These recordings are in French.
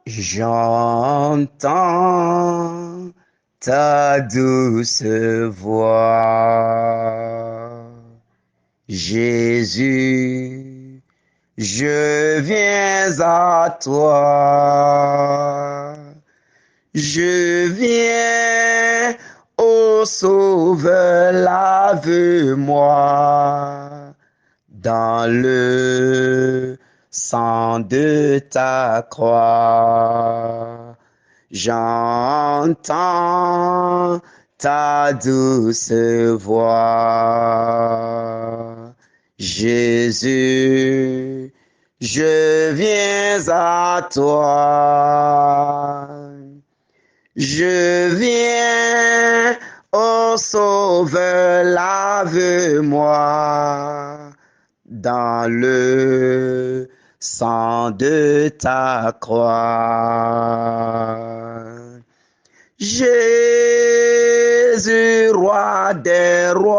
J'entends ta douce voix. Jésus, je viens à toi. Je viens, ô Sauveur, lave-moi dans le sang de ta croix. J'entends ta douce voix. Jésus, je viens à toi. Je viens, ô Sauveur, lave-moi dans le sang de ta croix. Jésus, roi des rois,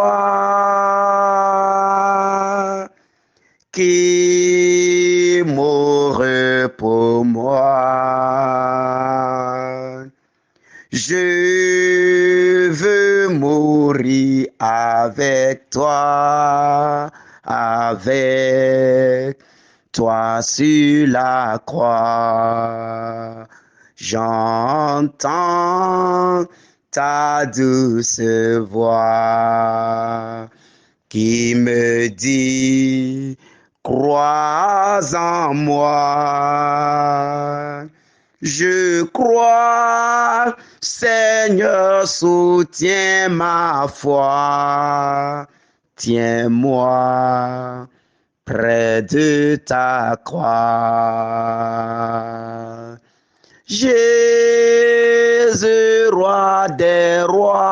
qui mourut pour moi. Je veux mourir avec toi sur la croix. J'entends ta douce voix qui me dit, crois en moi. Je crois, Seigneur, soutiens ma foi. Tiens-moi près de ta croix. Jésus, roi des rois,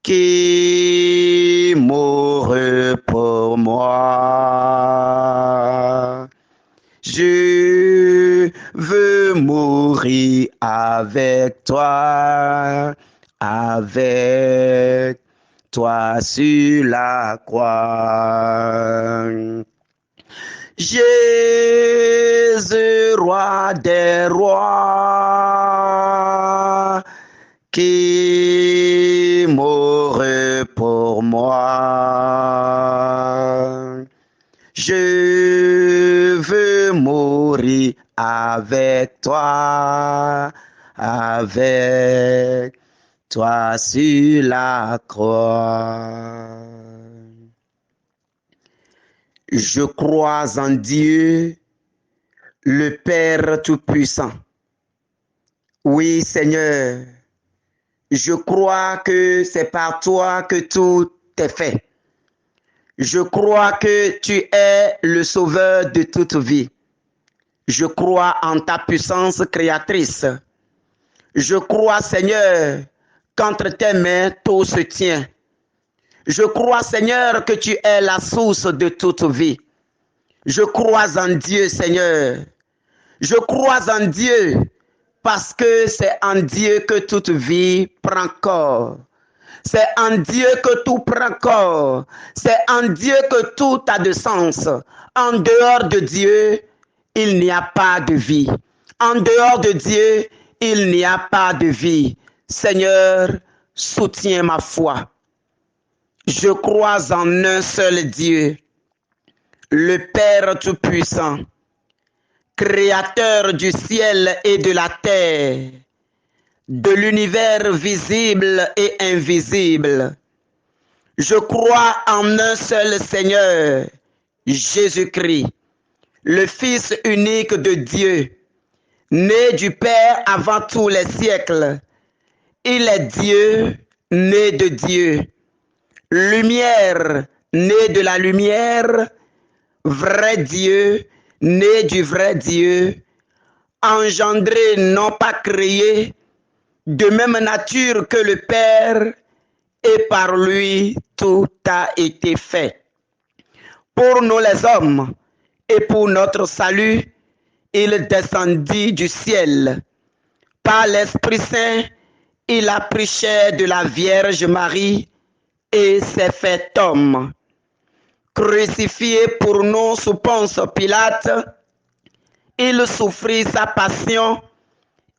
qui mourut pour moi. Je veux mourir avec toi sur la croix. Jésus, roi des rois, qui mourut pour moi. Je veux mourir avec toi sur la croix. Je crois en Dieu, le Père Tout-Puissant. Oui, Seigneur, je crois que c'est par toi que tout est fait. Je crois que tu es le sauveur de toute vie. Je crois en ta puissance créatrice. Je crois, Seigneur, qu'entre tes mains, tout se tient. Je crois, Seigneur, que tu es la source de toute vie. Je crois en Dieu, Seigneur. Je crois en Dieu parce que c'est en Dieu que toute vie prend corps. C'est en Dieu que tout prend corps. C'est en Dieu que tout a de sens. En dehors de Dieu, il n'y a pas de vie. En dehors de Dieu, il n'y a pas de vie. Seigneur, soutiens ma foi. Je crois en un seul Dieu, le Père Tout-Puissant, Créateur du ciel et de la terre, de l'univers visible et invisible. Je crois en un seul Seigneur, Jésus-Christ, le Fils unique de Dieu, né du Père avant tous les siècles. Il est Dieu, né de Dieu, lumière, né de la lumière, vrai Dieu, né du vrai Dieu, engendré, non pas créé, de même nature que le Père, et par lui tout a été fait. Pour nous les hommes et pour notre salut, il descendit du ciel. Par l'Esprit Saint, il a pris chair de la Vierge Marie et s'est fait homme. Crucifié pour nous sous Ponce Pilate, il souffrit sa passion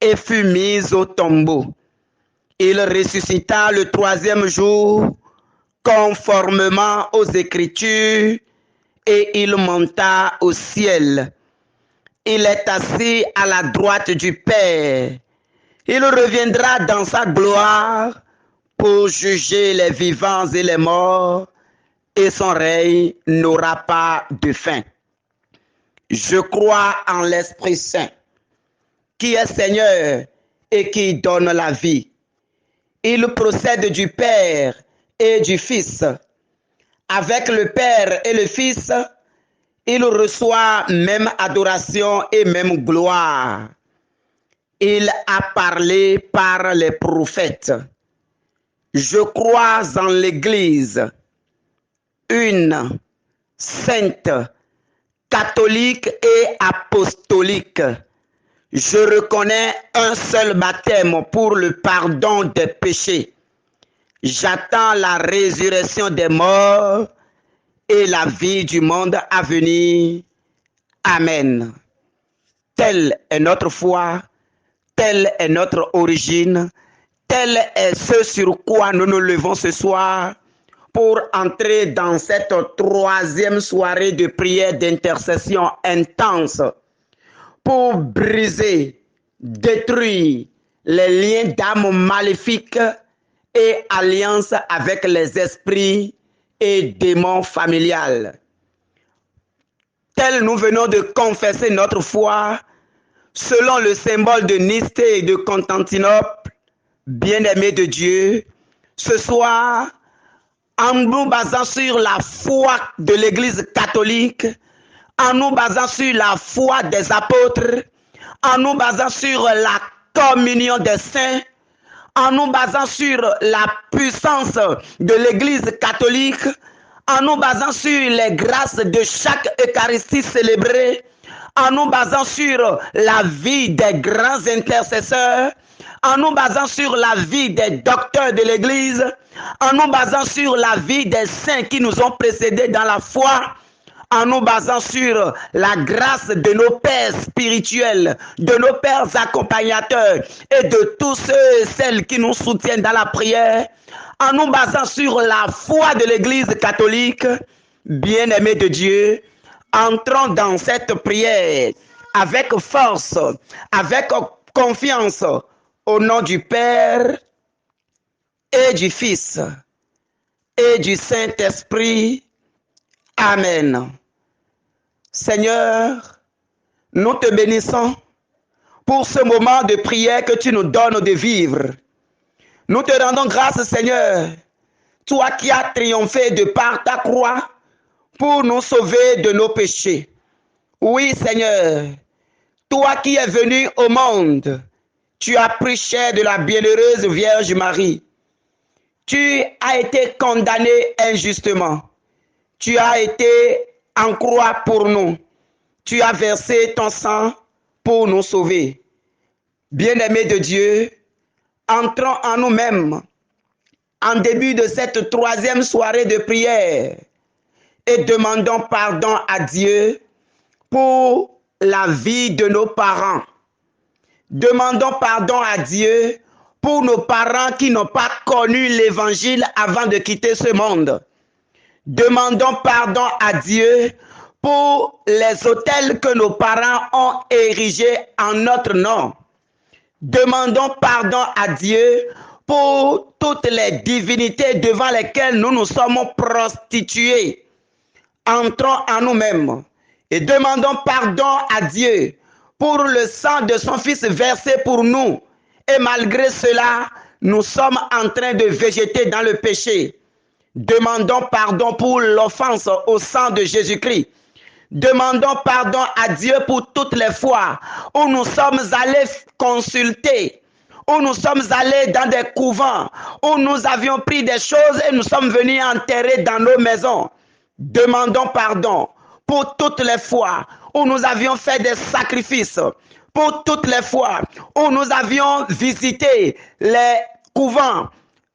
et fut mis au tombeau. Il ressuscita le troisième jour, conformément aux Écritures, et il monta au ciel. Il est assis à la droite du Père. Il reviendra dans sa gloire pour juger les vivants et les morts, et son règne n'aura pas de fin. Je crois en l'Esprit Saint, qui est Seigneur et qui donne la vie. Il procède du Père et du Fils. Avec le Père et le Fils, il reçoit même adoration et même gloire. Il a parlé par les prophètes. Je crois en l'Église, une, sainte, catholique et apostolique. Je reconnais un seul baptême pour le pardon des péchés. J'attends la résurrection des morts et la vie du monde à venir. Amen. Telle est notre foi, telle est notre origine, tel est ce sur quoi nous nous levons ce soir pour entrer dans cette troisième soirée de prière d'intercession intense, pour briser, détruire les liens d'âme maléfiques et alliance avec les esprits et démons familiales. Tel nous venons de confesser notre foi selon le symbole de Nicée et de Constantinople, bien-aimés de Dieu, ce soir, en nous basant sur la foi de l'Église catholique, en nous basant sur la foi des apôtres, en nous basant sur la communion des saints, en nous basant sur la puissance de l'Église catholique, en nous basant sur les grâces de chaque Eucharistie célébrée, en nous basant sur la vie des grands intercesseurs, en nous basant sur la vie des docteurs de l'Église, en nous basant sur la vie des saints qui nous ont précédés dans la foi, en nous basant sur la grâce de nos pères spirituels, de nos pères accompagnateurs et de tous ceux et celles qui nous soutiennent dans la prière, en nous basant sur la foi de l'Église catholique, bien-aimés de Dieu, entrons dans cette prière avec force, avec confiance, au nom du Père et du Fils et du Saint-Esprit. Amen. Seigneur, nous te bénissons pour ce moment de prière que tu nous donnes de vivre. Nous te rendons grâce, Seigneur, toi qui as triomphé de par ta croix pour nous sauver de nos péchés. Oui, Seigneur, toi qui es venu au monde, tu as pris chair de la bienheureuse Vierge Marie. Tu as été condamné injustement. Tu as été en croix pour nous. Tu as versé ton sang pour nous sauver. Bien-aimés de Dieu, entrons en nous-mêmes en début de cette troisième soirée de prière et demandons pardon à Dieu pour la vie de nos parents. Demandons pardon à Dieu pour nos parents qui n'ont pas connu l'évangile avant de quitter ce monde. Demandons pardon à Dieu pour les autels que nos parents ont érigés en notre nom. Demandons pardon à Dieu pour toutes les divinités devant lesquelles nous nous sommes prostitués. Entrons en nous-mêmes et demandons pardon à Dieu pour le sang de son Fils versé pour nous. Et malgré cela, nous sommes en train de végéter dans le péché. Demandons pardon pour l'offense au sang de Jésus-Christ. Demandons pardon à Dieu pour toutes les fois où nous sommes allés consulter, où nous sommes allés dans des couvents, où nous avions pris des choses et nous sommes venus enterrer dans nos maisons. Demandons pardon pour toutes les fois où nous avions fait des sacrifices, pour toutes les fois où nous avions visité les couvents.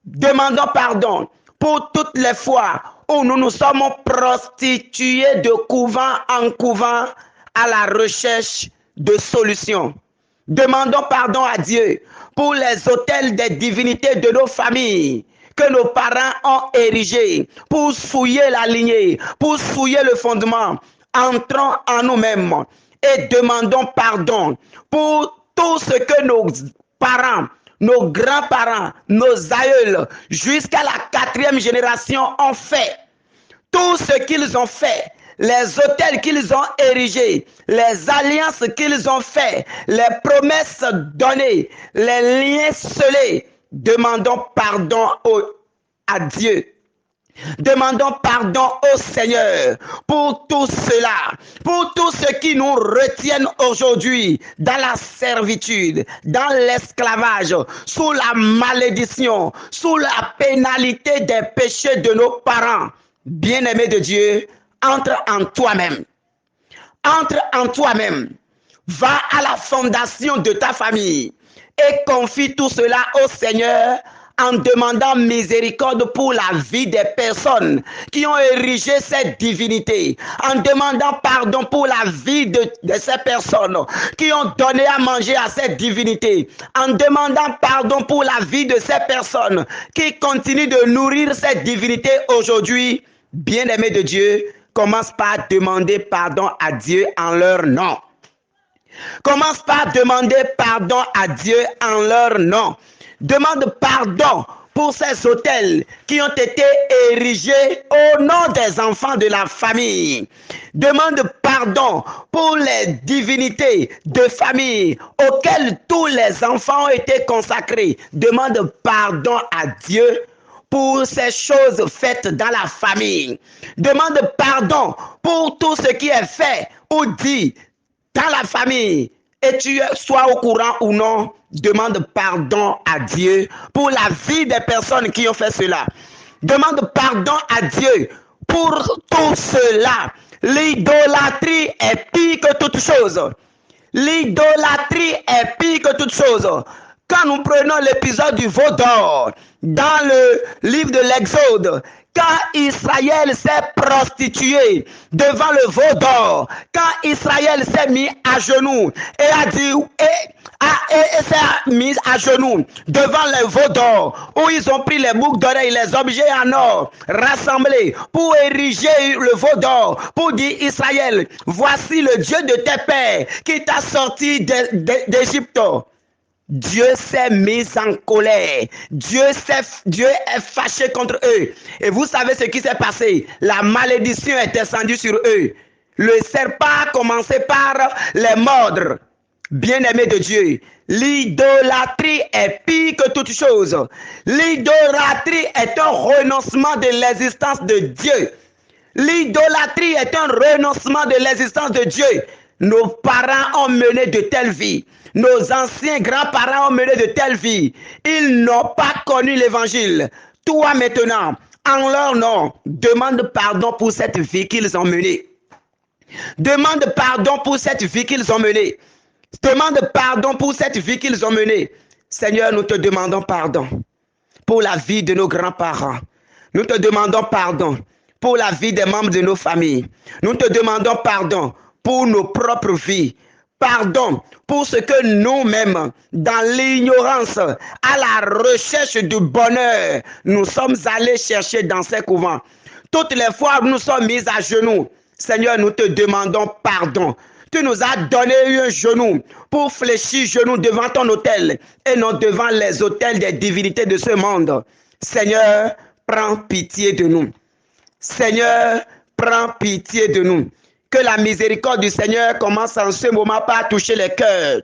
Demandons pardon pour toutes les fois où nous nous sommes prostitués de couvent en couvent à la recherche de solution. Demandons pardon à Dieu pour les autels des divinités de nos familles que nos parents ont érigés, pour souiller la lignée, pour souiller le fondement. Entrons en nous-mêmes et demandons pardon pour tout ce que nos parents, nos grands-parents, nos aïeuls, jusqu'à la 4e génération ont fait. Tout ce qu'ils ont fait, les autels qu'ils ont érigés, les alliances qu'ils ont fait, les promesses données, les liens scellés, demandons pardon à Dieu. Demandons pardon au Seigneur pour tout cela, pour tout ce qui nous retiennent aujourd'hui dans la servitude, dans l'esclavage, sous la malédiction, sous la pénalité des péchés de nos parents. Bien-aimé de Dieu, entre en toi-même. Entre en toi-même. Va à la fondation de ta famille et confie tout cela au Seigneur en demandant miséricorde pour la vie des personnes qui ont érigé cette divinité, en demandant pardon pour la vie de ces personnes qui ont donné à manger à cette divinité, en demandant pardon pour la vie de ces personnes qui continuent de nourrir cette divinité aujourd'hui. Bien-aimé de Dieu, commence par demander pardon à Dieu en leur nom. Commence par demander pardon à Dieu en leur nom. Demande pardon pour ces autels qui ont été érigés au nom des enfants de la famille. Demande pardon pour les divinités de famille auxquelles tous les enfants ont été consacrés. Demande pardon à Dieu pour ces choses faites dans la famille. Demande pardon pour tout ce qui est fait ou dit dans la famille. Et tu sois au courant ou non, demande pardon à Dieu pour la vie des personnes qui ont fait cela. Demande pardon à Dieu pour tout cela. L'idolâtrie est pire que toute chose. L'idolâtrie est pire que toute chose. Quand nous prenons l'épisode du veau d'or dans le livre de l'Exode, quand Israël s'est prostitué devant le veau d'or, quand Israël s'est mis à genoux et a dit et s'est mis à genoux devant le veau d'or, où ils ont pris les boucles d'oreilles, les objets en or rassemblés pour ériger le veau d'or, pour dire Israël, voici le Dieu de tes pères qui t'a sorti d'Égypte. Dieu s'est mis en colère. Dieu est fâché contre eux. Et vous savez ce qui s'est passé. La malédiction est descendue sur eux. Le serpent a commencé par les mordre. Bien-aimé de Dieu, l'idolâtrie est pire que toute chose. L'idolâtrie est un renoncement de l'existence de Dieu. L'idolâtrie est un renoncement de l'existence de Dieu. Nos parents ont mené de telles vies. Nos anciens grands-parents ont mené de telles vies. Ils n'ont pas connu l'évangile. Toi maintenant, en leur nom, demande pardon pour cette vie qu'ils ont menée. Demande pardon pour cette vie qu'ils ont menée. Demande pardon pour cette vie qu'ils ont menée. Seigneur, nous te demandons pardon pour la vie de nos grands-parents. Nous te demandons pardon pour la vie des membres de nos familles. Nous te demandons pardon pour nos propres vies. Pardon pour ce que nous-mêmes, dans l'ignorance, à la recherche du bonheur, nous sommes allés chercher dans ces couvents. Toutes les fois où nous sommes mis à genoux, Seigneur, nous te demandons pardon. Tu nous as donné un genou pour fléchir genou devant ton autel et non devant les autels des divinités de ce monde. Seigneur, prends pitié de nous. Seigneur, prends pitié de nous. Que la miséricorde du Seigneur commence en ce moment par toucher les cœurs.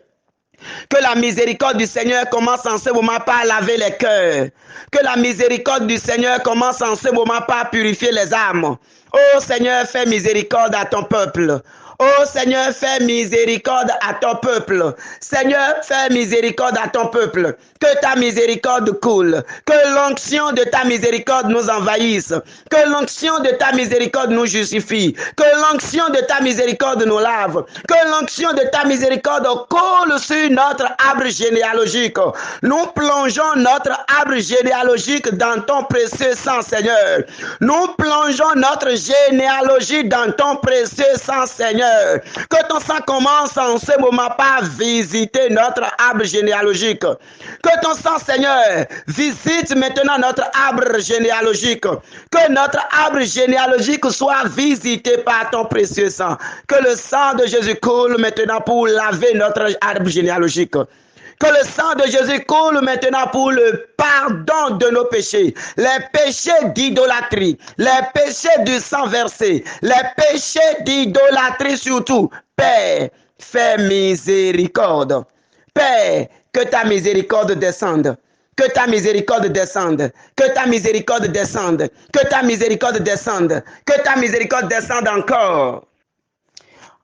Que la miséricorde du Seigneur commence en ce moment par laver les cœurs. Que la miséricorde du Seigneur commence en ce moment par purifier les âmes. Oh Seigneur, fais miséricorde à ton peuple. Oh Seigneur, fais miséricorde à ton peuple. Seigneur, fais miséricorde à ton peuple. Que ta miséricorde coule. Que l'onction de ta miséricorde nous envahisse. Que l'onction de ta miséricorde nous justifie. Que l'onction de ta miséricorde nous lave. Que l'onction de ta miséricorde coule sur notre arbre généalogique. Nous plongeons notre arbre généalogique dans ton précieux sang, Seigneur. Nous plongeons notre généalogie dans ton précieux sang, Seigneur. Seigneur. Que ton sang commence en ce moment par visiter notre arbre généalogique. Que ton sang, Seigneur, visite maintenant notre arbre généalogique. Que notre arbre généalogique soit visité par ton précieux sang. Que le sang de Jésus coule maintenant pour laver notre arbre généalogique. Que le sang de Jésus coule maintenant pour le pardon de nos péchés. Les péchés d'idolâtrie, les péchés du sang versé, les péchés d'idolâtrie surtout. Père, fais miséricorde. Père, que ta miséricorde descende. Que ta miséricorde descende. Que ta miséricorde descende. Que ta miséricorde descende. Que ta miséricorde descende encore.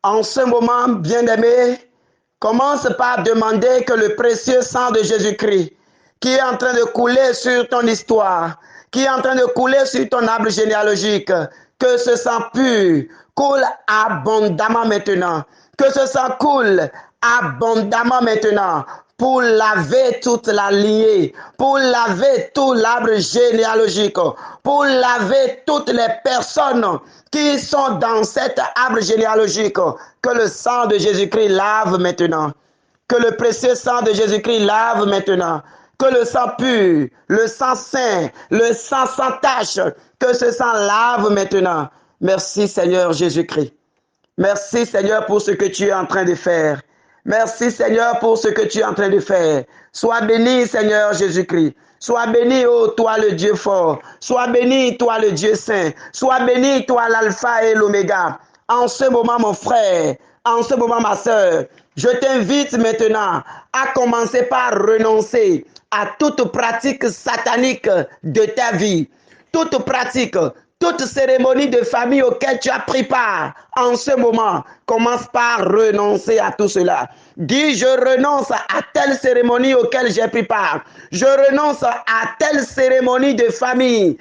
En ce moment, bien-aimé, commence par demander que le précieux sang de Jésus-Christ, qui est en train de couler sur ton histoire, qui est en train de couler sur ton arbre généalogique, que ce sang pur coule abondamment maintenant. Que ce sang coule abondamment maintenant pour laver toute la lignée, pour laver tout l'arbre généalogique, pour laver toutes les personnes qui sont dans cet arbre généalogique. Que le sang de Jésus-Christ lave maintenant. Que le précieux sang de Jésus-Christ lave maintenant. Que le sang pur, le sang saint, le sang sans tache, que ce sang lave maintenant. Merci Seigneur Jésus-Christ. Merci Seigneur pour ce que tu es en train de faire. Merci Seigneur pour ce que tu es en train de faire. Sois béni Seigneur Jésus-Christ. Sois béni, ô toi le Dieu fort. Sois béni, toi le Dieu saint. Sois béni, toi l'alpha et l'oméga. En ce moment, mon frère, en ce moment, ma soeur, je t'invite maintenant à commencer par renoncer à toute pratique satanique de ta vie. Toute pratique, toute cérémonie de famille auquel tu as pris part en ce moment, commence par renoncer à tout cela. Dis, je renonce à telle cérémonie auquel j'ai pris part. Je renonce à telle cérémonie de famille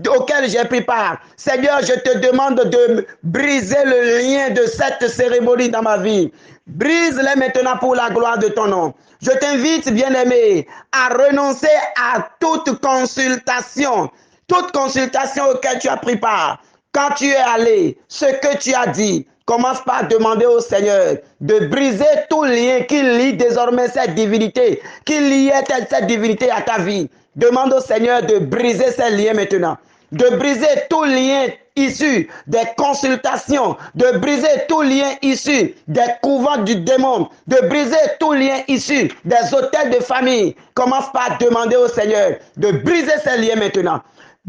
auquel j'ai pris part. Seigneur, je te demande de briser le lien de cette cérémonie dans ma vie. Brise-les maintenant pour la gloire de ton nom. Je t'invite, bien-aimé, à renoncer à toute consultation auquel tu as pris part. Quand tu es allé, ce que tu as dit, commence par demander au Seigneur de briser tout lien qui lie désormais cette divinité, qui liait cette divinité à ta vie. Demande au Seigneur de briser ces liens maintenant, de briser tout lien issu des consultations, de briser tout lien issu des couvents du démon, de briser tout lien issu des hôtels de famille. Commence par demander au Seigneur de briser ces liens maintenant.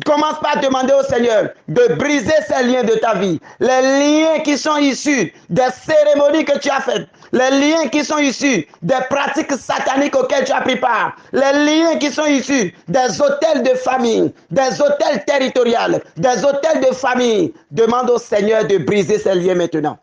Commence par demander au Seigneur de briser ces liens de ta vie. Les liens qui sont issus des cérémonies que tu as faites. Les liens qui sont issus des pratiques sataniques auxquelles tu as pris part. Les liens qui sont issus des hôtels de famille, des hôtels territoriaux, des hôtels de famille. Demande au Seigneur de briser ces liens maintenant.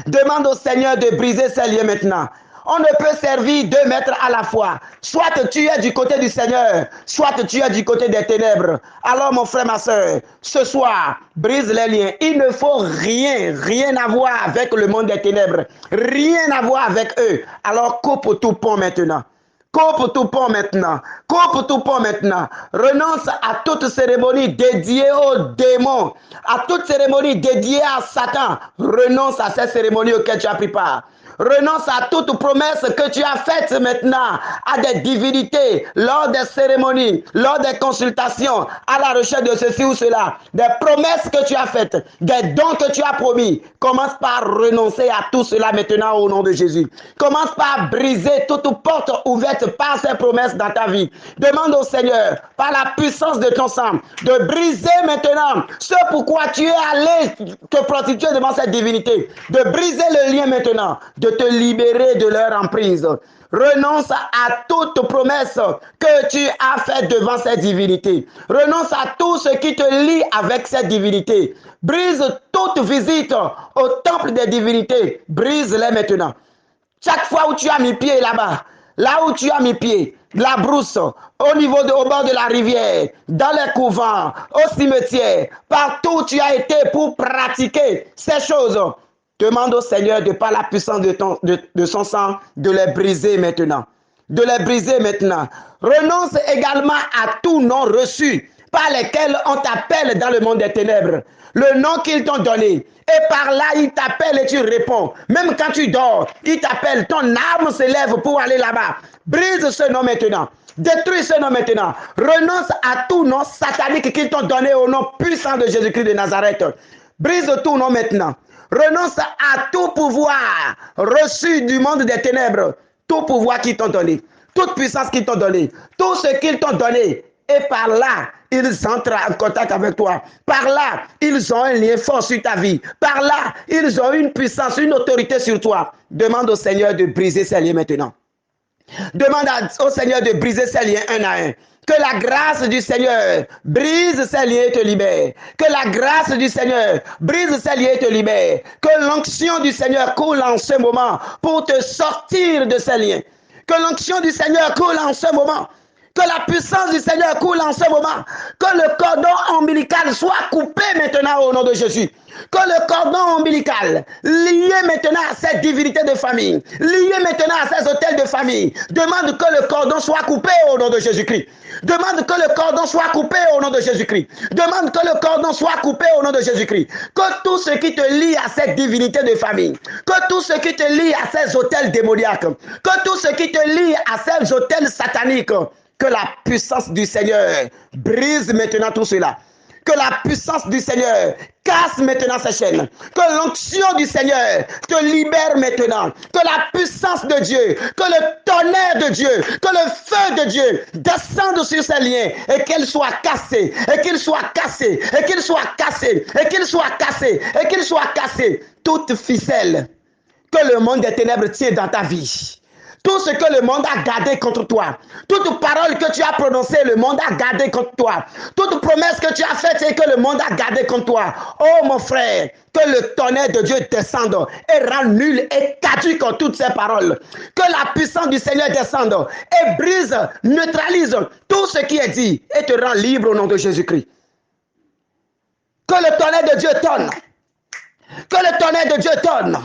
Demande au Seigneur de briser ces liens maintenant. On ne peut servir 2 maîtres à la fois. Soit tu es du côté du Seigneur, soit tu es du côté des ténèbres. Alors mon frère, ma soeur, ce soir, brise les liens. Il ne faut rien avoir avec le monde des ténèbres. Rien à voir avec eux. Alors coupe tout pont maintenant. Coupe tout pont maintenant. Coupe tout pont maintenant. Renonce à toute cérémonie dédiée aux démons. À toute cérémonie dédiée à Satan. Renonce à ces cérémonies auxquelles tu as pris part. Renonce à toute promesse que tu as faite maintenant à des divinités lors des cérémonies, lors des consultations, à la recherche de ceci ou cela. Des promesses que tu as faites, des dons que tu as promis. Commence par renoncer à tout cela maintenant au nom de Jésus. Commence par briser toute porte ouverte par ces promesses dans ta vie. Demande au Seigneur, par la puissance de ton sang, de briser maintenant ce pourquoi tu es allé te prostituer devant cette divinité. De briser le lien maintenant, de te libérer de leur emprise. Renonce à toute promesse que tu as faite devant cette divinité. Renonce à tout ce qui te lie avec cette divinité. Brise toute visite au temple des divinités. Brise-les maintenant. Chaque fois où tu as mis pied là-bas, là où tu as mis pied, la brousse, au bord de la rivière, dans les couvents, au cimetière, partout où tu as été pour pratiquer ces choses, demande au Seigneur de par la puissance de son sang de les briser maintenant. De les briser maintenant. Renonce également à tout nom reçu par lesquels on t'appelle dans le monde des ténèbres. Le nom qu'ils t'ont donné. Et par là, ils t'appellent et tu réponds. Même quand tu dors, ils t'appellent. Ton âme se lève pour aller là-bas. Brise ce nom maintenant. Détruis ce nom maintenant. Renonce à tout nom satanique qu'ils t'ont donné au nom puissant de Jésus-Christ de Nazareth. Brise tout nom maintenant. Renonce à tout pouvoir reçu du monde des ténèbres. Tout pouvoir qu'ils t'ont donné. Toute puissance qu'ils t'ont donné. Tout ce qu'ils t'ont donné. Et par là, ils entrent en contact avec toi. Par là, ils ont un lien fort sur ta vie. Par là, ils ont une puissance, une autorité sur toi. Demande au Seigneur de briser ces liens maintenant. Demande au Seigneur de briser ces liens un à un. Que la grâce du Seigneur brise ces liens et te libère. Que la grâce du Seigneur brise ces liens et te libère. Que l'onction du Seigneur coule en ce moment pour te sortir de ces liens. Que l'onction du Seigneur coule en ce moment. Que la puissance du Seigneur coule en ce moment. Que le cordon ombilical soit coupé maintenant au nom de Jésus. Que le cordon ombilical, lié maintenant à cette divinité de famille, lié maintenant à ces hôtels de famille, demande que le cordon soit coupé au nom de Jésus-Christ. Demande que le cordon soit coupé au nom de Jésus-Christ. Demande que le cordon soit coupé au nom de Jésus-Christ. Que tout ce qui te lie à cette divinité de famille, que tout ce qui te lie à ces hôtels démoniaques, que tout ce qui te lie à ces hôtels sataniques, que la puissance du Seigneur brise maintenant tout cela. Que la puissance du Seigneur casse maintenant ces chaînes. Que l'onction du Seigneur te libère maintenant. Que la puissance de Dieu, que le tonnerre de Dieu, que le feu de Dieu descende sur ces liens et qu'il soit cassé, et qu'il soit cassé, et qu'il soit cassé, et qu'il soit cassé, et qu'il soit cassé. Toute ficelle que le monde des ténèbres tient dans ta vie. Tout ce que le monde a gardé contre toi, toute parole que tu as prononcée, le monde a gardé contre toi, toute promesse que tu as faite et que le monde a gardé contre toi. Oh mon frère, que le tonnerre de Dieu descende et rend nul et caduque toutes ces paroles. Que la puissance du Seigneur descende et brise, neutralise tout ce qui est dit et te rend libre au nom de Jésus-Christ. Que le tonnerre de Dieu tonne. Que le tonnerre de Dieu tonne.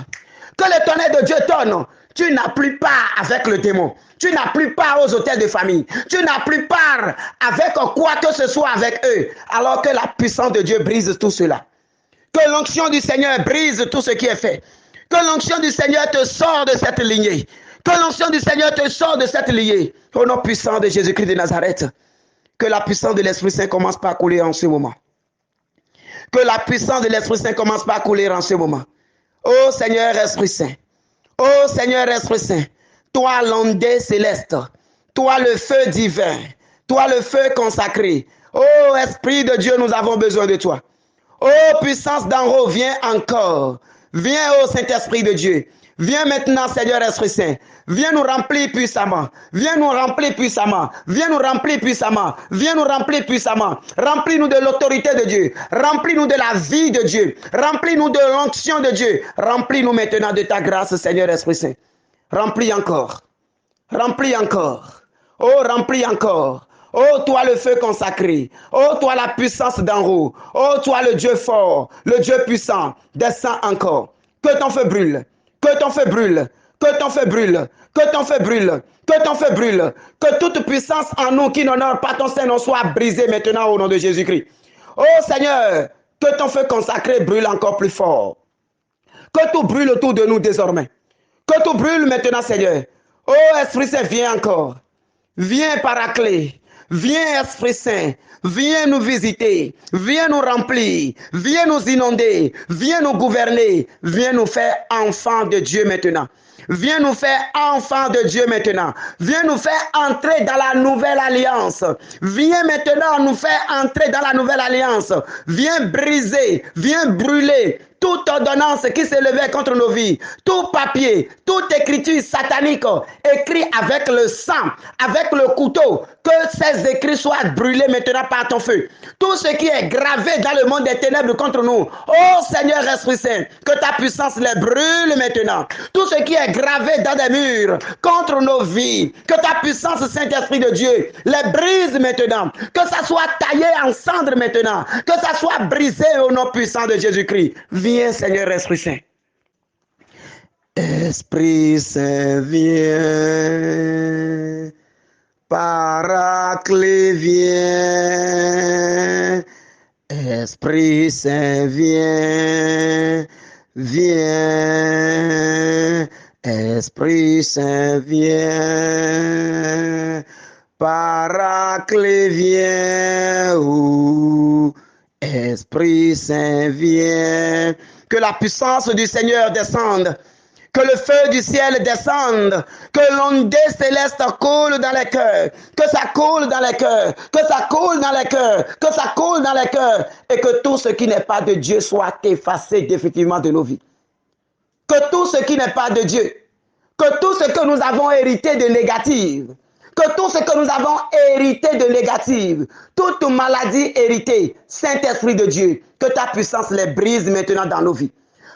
Que le tonnerre de Dieu tonne. Tu n'as plus part avec le démon. Tu n'as plus part aux hôtels de famille. Tu n'as plus part avec quoi que ce soit avec eux. Alors que la puissance de Dieu brise tout cela. Que l'onction du Seigneur brise tout ce qui est fait. Que l'onction du Seigneur te sort de cette lignée. Que l'onction du Seigneur te sort de cette lignée. Au nom puissant de Jésus-Christ de Nazareth. Que la puissance de l'Esprit Saint commence par couler en ce moment. Que la puissance de l'Esprit Saint commence par couler en ce moment. Ô Seigneur Esprit Saint. Ô Seigneur Esprit Saint, toi l'ondée céleste, toi le feu divin, toi le feu consacré. Ô Esprit de Dieu, nous avons besoin de toi. Ô puissance d'en haut, viens encore. Viens ô Saint-Esprit de Dieu. Viens maintenant, Seigneur Esprit Saint. Viens nous remplir puissamment. Viens nous remplir puissamment. Viens nous remplir puissamment. Viens nous remplir puissamment. Remplis-nous de l'autorité de Dieu. Remplis-nous de la vie de Dieu. Remplis-nous de l'onction de Dieu. Remplis-nous maintenant de ta grâce, Seigneur Esprit Saint. Remplis encore. Remplis encore. Oh, remplis encore. Oh, toi le feu consacré. Oh, toi la puissance d'en haut. Oh, toi le Dieu fort, le Dieu puissant. Descends encore. Que ton feu brûle. Que ton feu brûle. Que ton feu brûle. Que ton feu brûle. Que ton feu brûle. Que toute puissance en nous qui n'honore pas ton Saint-Nom soit brisée maintenant au nom de Jésus-Christ. Oh Seigneur, que ton feu consacré brûle encore plus fort. Que tout brûle autour de nous désormais. Que tout brûle maintenant, Seigneur. Oh Esprit Saint, viens encore. Viens Paraclet. Viens Esprit Saint, viens nous visiter, viens nous remplir, viens nous inonder, viens nous gouverner, viens nous faire enfants de Dieu maintenant. Viens nous faire enfants de Dieu maintenant. Viens nous faire entrer dans la nouvelle alliance. Viens maintenant nous faire entrer dans la nouvelle alliance. Viens briser, viens brûler toute ordonnance qui s'élevait contre nos vies, tout papier, toute écriture satanique, écrit avec le sang, avec le couteau, que ces écrits soient brûlés maintenant par ton feu. Tout ce qui est gravé dans le monde des ténèbres contre nous, oh Seigneur Esprit Saint, que ta puissance les brûle maintenant. Tout ce qui est gravé dans des murs contre nos vies, que ta puissance, Saint-Esprit de Dieu, les brise maintenant. Que ça soit taillé en cendres maintenant. Que ça soit brisé au nom puissant de Jésus-Christ. Viens, Seigneur Esprit Saint. Esprit Saint, viens. Paraclet, viens. Esprit Saint, viens, viens. Esprit Saint, viens. Paraclet, viens. Esprit Saint, viens. Que la puissance du Seigneur descende. Que le feu du ciel descende, que l'ondée céleste coule dans les cœurs, que ça coule dans les cœurs, que ça coule dans les cœurs, que ça coule dans les cœurs, et que tout ce qui n'est pas de Dieu soit effacé définitivement de nos vies. Que tout ce qui n'est pas de Dieu, que tout ce que nous avons hérité de négatif, que tout ce que nous avons hérité de négatif, toute maladie héritée, Saint-Esprit de Dieu, que ta puissance les brise maintenant dans nos vies.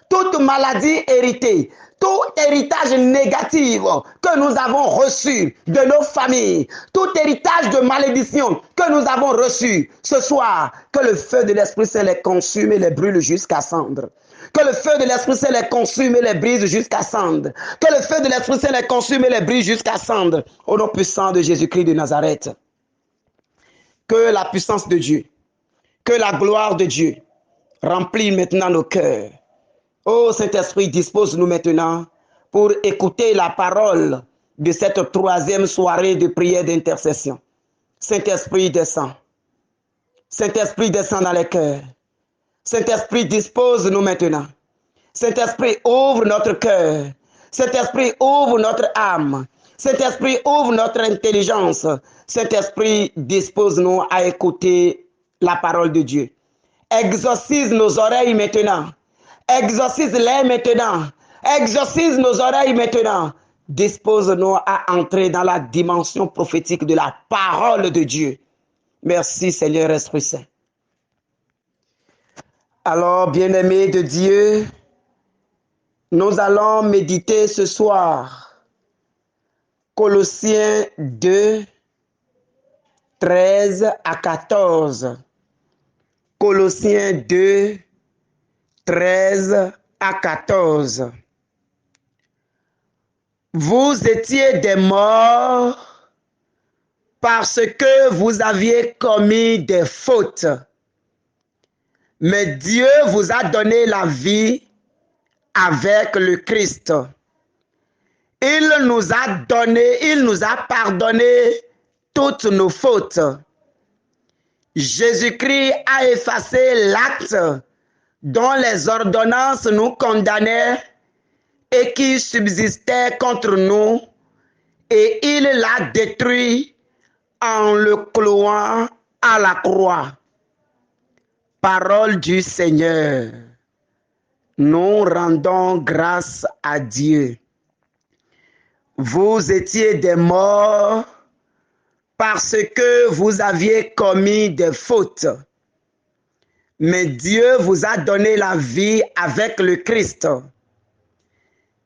Toute maladie héritée, tout héritage négatif que nous avons reçu de nos familles, tout héritage de malédiction que nous avons reçu ce soir, que le feu de l'Esprit Saint les consume et les brûle jusqu'à cendre. Que le feu de l'Esprit Saint les consume et les brise jusqu'à cendre. Que le feu de l'Esprit Saint les consume et les brise jusqu'à cendre. Au nom puissant de Jésus-Christ de Nazareth. Que la puissance de Dieu, que la gloire de Dieu remplisse maintenant nos cœurs. Ô Saint-Esprit, dispose-nous maintenant pour écouter la parole de cette troisième soirée de prière d'intercession. Saint-Esprit, descend. Saint-Esprit, descend dans les cœurs. Saint-Esprit, dispose-nous maintenant. Saint-Esprit, ouvre notre cœur. Saint-Esprit, ouvre notre âme. Saint-Esprit, ouvre notre intelligence. Saint-Esprit, dispose-nous à écouter la parole de Dieu. Exorcise nos oreilles maintenant. Exorcise-les maintenant. Exorcise nos oreilles maintenant. Dispose-nous à entrer dans la dimension prophétique de la parole de Dieu. Merci Seigneur Esprit Saint. Alors, bien-aimés de Dieu, nous allons méditer ce soir Colossiens 2, 13 à 14. Colossiens 2, 13 à 14. Vous étiez des morts parce que vous aviez commis des fautes. Mais Dieu vous a donné la vie avec le Christ. Il nous a pardonné toutes nos fautes. Jésus-Christ a effacé l'acte dont les ordonnances nous condamnaient et qui subsistait contre nous, et il l'a détruit en le clouant à la croix. Parole du Seigneur. Nous rendons grâce à Dieu. Vous étiez des morts parce que vous aviez commis des fautes. Mais Dieu vous a donné la vie avec le Christ.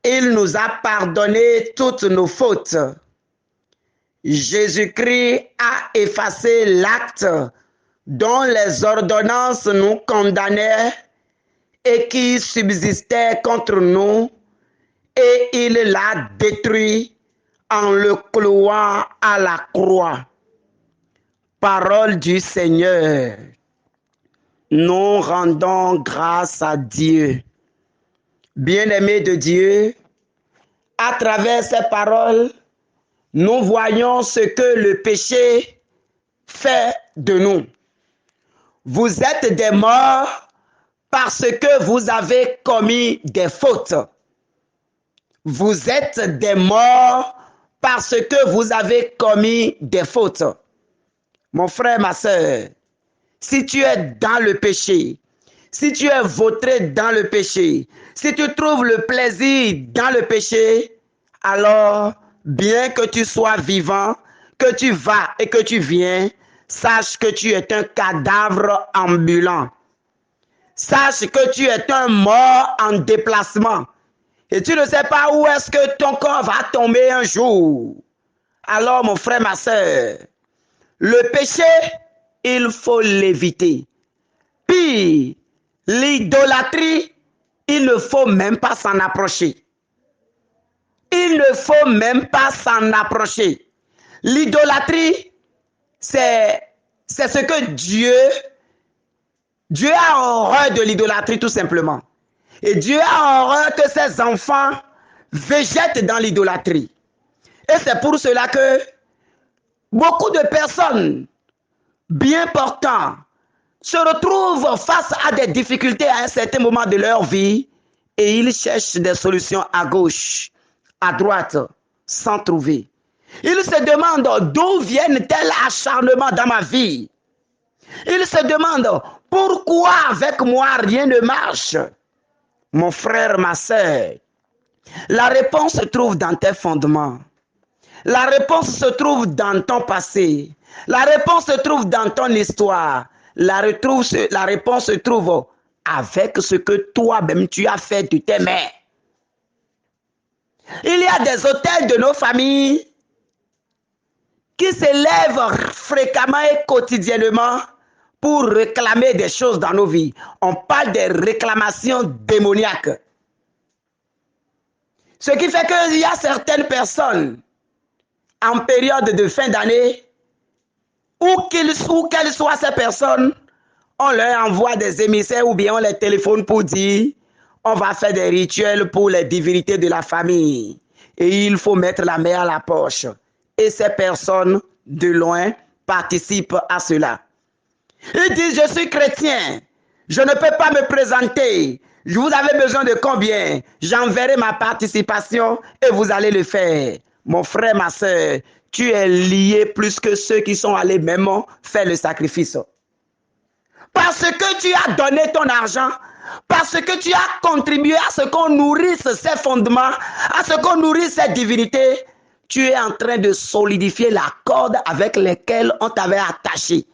Il nous a pardonné toutes nos fautes. Jésus-Christ a effacé l'acte dont les ordonnances nous condamnaient et qui subsistait contre nous, et il l'a détruit en le clouant à la croix. Parole du Seigneur. Nous rendons grâce à Dieu. Bien-aimés de Dieu, à travers ces paroles, nous voyons ce que le péché fait de nous. Vous êtes des morts parce que vous avez commis des fautes. Vous êtes des morts parce que vous avez commis des fautes. Mon frère, ma soeur, si tu es dans le péché, si tu es vautré dans le péché, si tu trouves le plaisir dans le péché, alors, bien que tu sois vivant, que tu vas et que tu viens, sache que tu es un cadavre ambulant. Sache que tu es un mort en déplacement. Et tu ne sais pas où est-ce que ton corps va tomber un jour. Alors, mon frère, ma soeur, le péché, il faut l'éviter. Puis, l'idolâtrie, il ne faut même pas s'en approcher. Il ne faut même pas s'en approcher. L'idolâtrie, c'est ce que Dieu Dieu a horreur de l'idolâtrie tout simplement. Et Dieu a horreur que ses enfants végètent dans l'idolâtrie. Et c'est pour cela que beaucoup de personnes bien portantes se retrouvent face à des difficultés à un certain moment de leur vie et ils cherchent des solutions à gauche, à droite, sans trouver. Ils se demandent d'où viennent tels acharnements dans ma vie. Ils se demandent pourquoi avec moi rien ne marche. Mon frère, ma soeur, la réponse se trouve dans tes fondements. La réponse se trouve dans ton passé. La réponse se trouve dans ton histoire. La réponse se trouve avec ce que toi-même tu as fait de tes mains. Il y a des autels de nos familles qui s'élèvent fréquemment et quotidiennement pour réclamer des choses dans nos vies. On parle des réclamations démoniaques. Ce qui fait qu'il y a certaines personnes en période de fin d'année, où qu'elles soient ces personnes, on leur envoie des émissaires ou bien on les téléphone pour dire on va faire des rituels pour les divinités de la famille. Et il faut mettre la main à la poche. Et ces personnes, de loin, participent à cela. Ils disent, je suis chrétien, je ne peux pas me présenter. Vous avez besoin de combien? J'enverrai ma participation et vous allez le faire. Mon frère, ma soeur, tu es lié plus que ceux qui sont allés même faire le sacrifice. Parce que tu as donné ton argent, parce que tu as contribué à ce qu'on nourrisse ces fondements, à ce qu'on nourrisse ces divinités, tu es en train de solidifier la corde avec laquelle on t'avait attaché.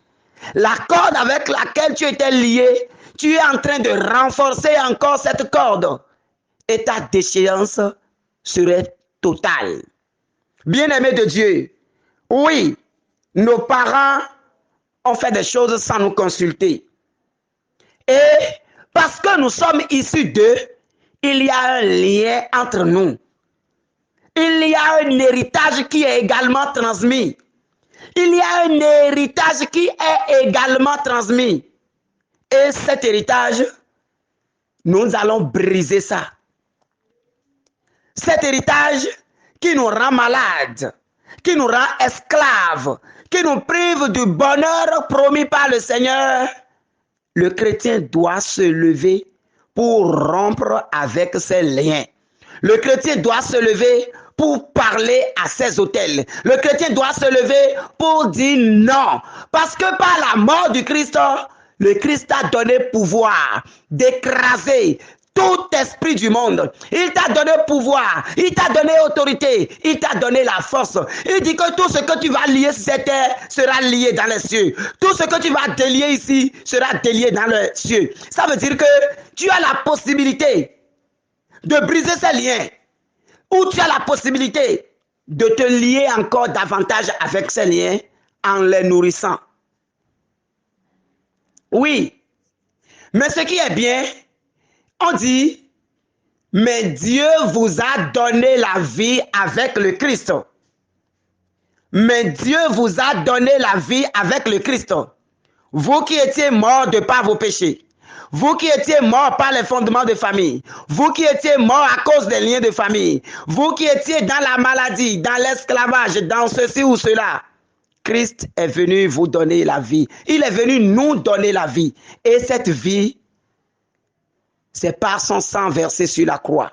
La corde avec laquelle tu étais lié, tu es en train de renforcer encore cette corde. Et ta déchéance serait totale. Bien-aimés de Dieu, oui, nos parents ont fait des choses sans nous consulter. Et parce que nous sommes issus d'eux, il y a un lien entre nous. Il y a un héritage qui est également transmis. Il y a un héritage qui est également transmis. Et cet héritage, nous allons briser ça. Cet héritage qui nous rend malades, qui nous rend esclaves, qui nous prive du bonheur promis par le Seigneur, le chrétien doit se lever pour rompre avec ses liens. Le chrétien doit se lever pour parler à ses autels. Le chrétien doit se lever pour dire non. Parce que par la mort du Christ, le Christ a donné pouvoir d'écraser tout esprit du monde. Il t'a donné pouvoir, il t'a donné autorité, il t'a donné la force. Il dit que tout ce que tu vas lier sur cette terre sera lié dans les cieux. Tout ce que tu vas délier ici sera délié dans les cieux. Ça veut dire que tu as la possibilité de briser ces liens, ou tu as la possibilité de te lier encore davantage avec ces liens en les nourrissant. Oui, mais ce qui est bien, on dit, mais Dieu vous a donné la vie avec le Christ. Mais Dieu vous a donné la vie avec le Christ. Vous qui étiez morts de par vos péchés. Vous qui étiez morts par les fondements de famille. Vous qui étiez morts à cause des liens de famille. Vous qui étiez dans la maladie, dans l'esclavage, dans ceci ou cela. Christ est venu vous donner la vie. Il est venu nous donner la vie. Et cette vie, c'est par son sang versé sur la croix.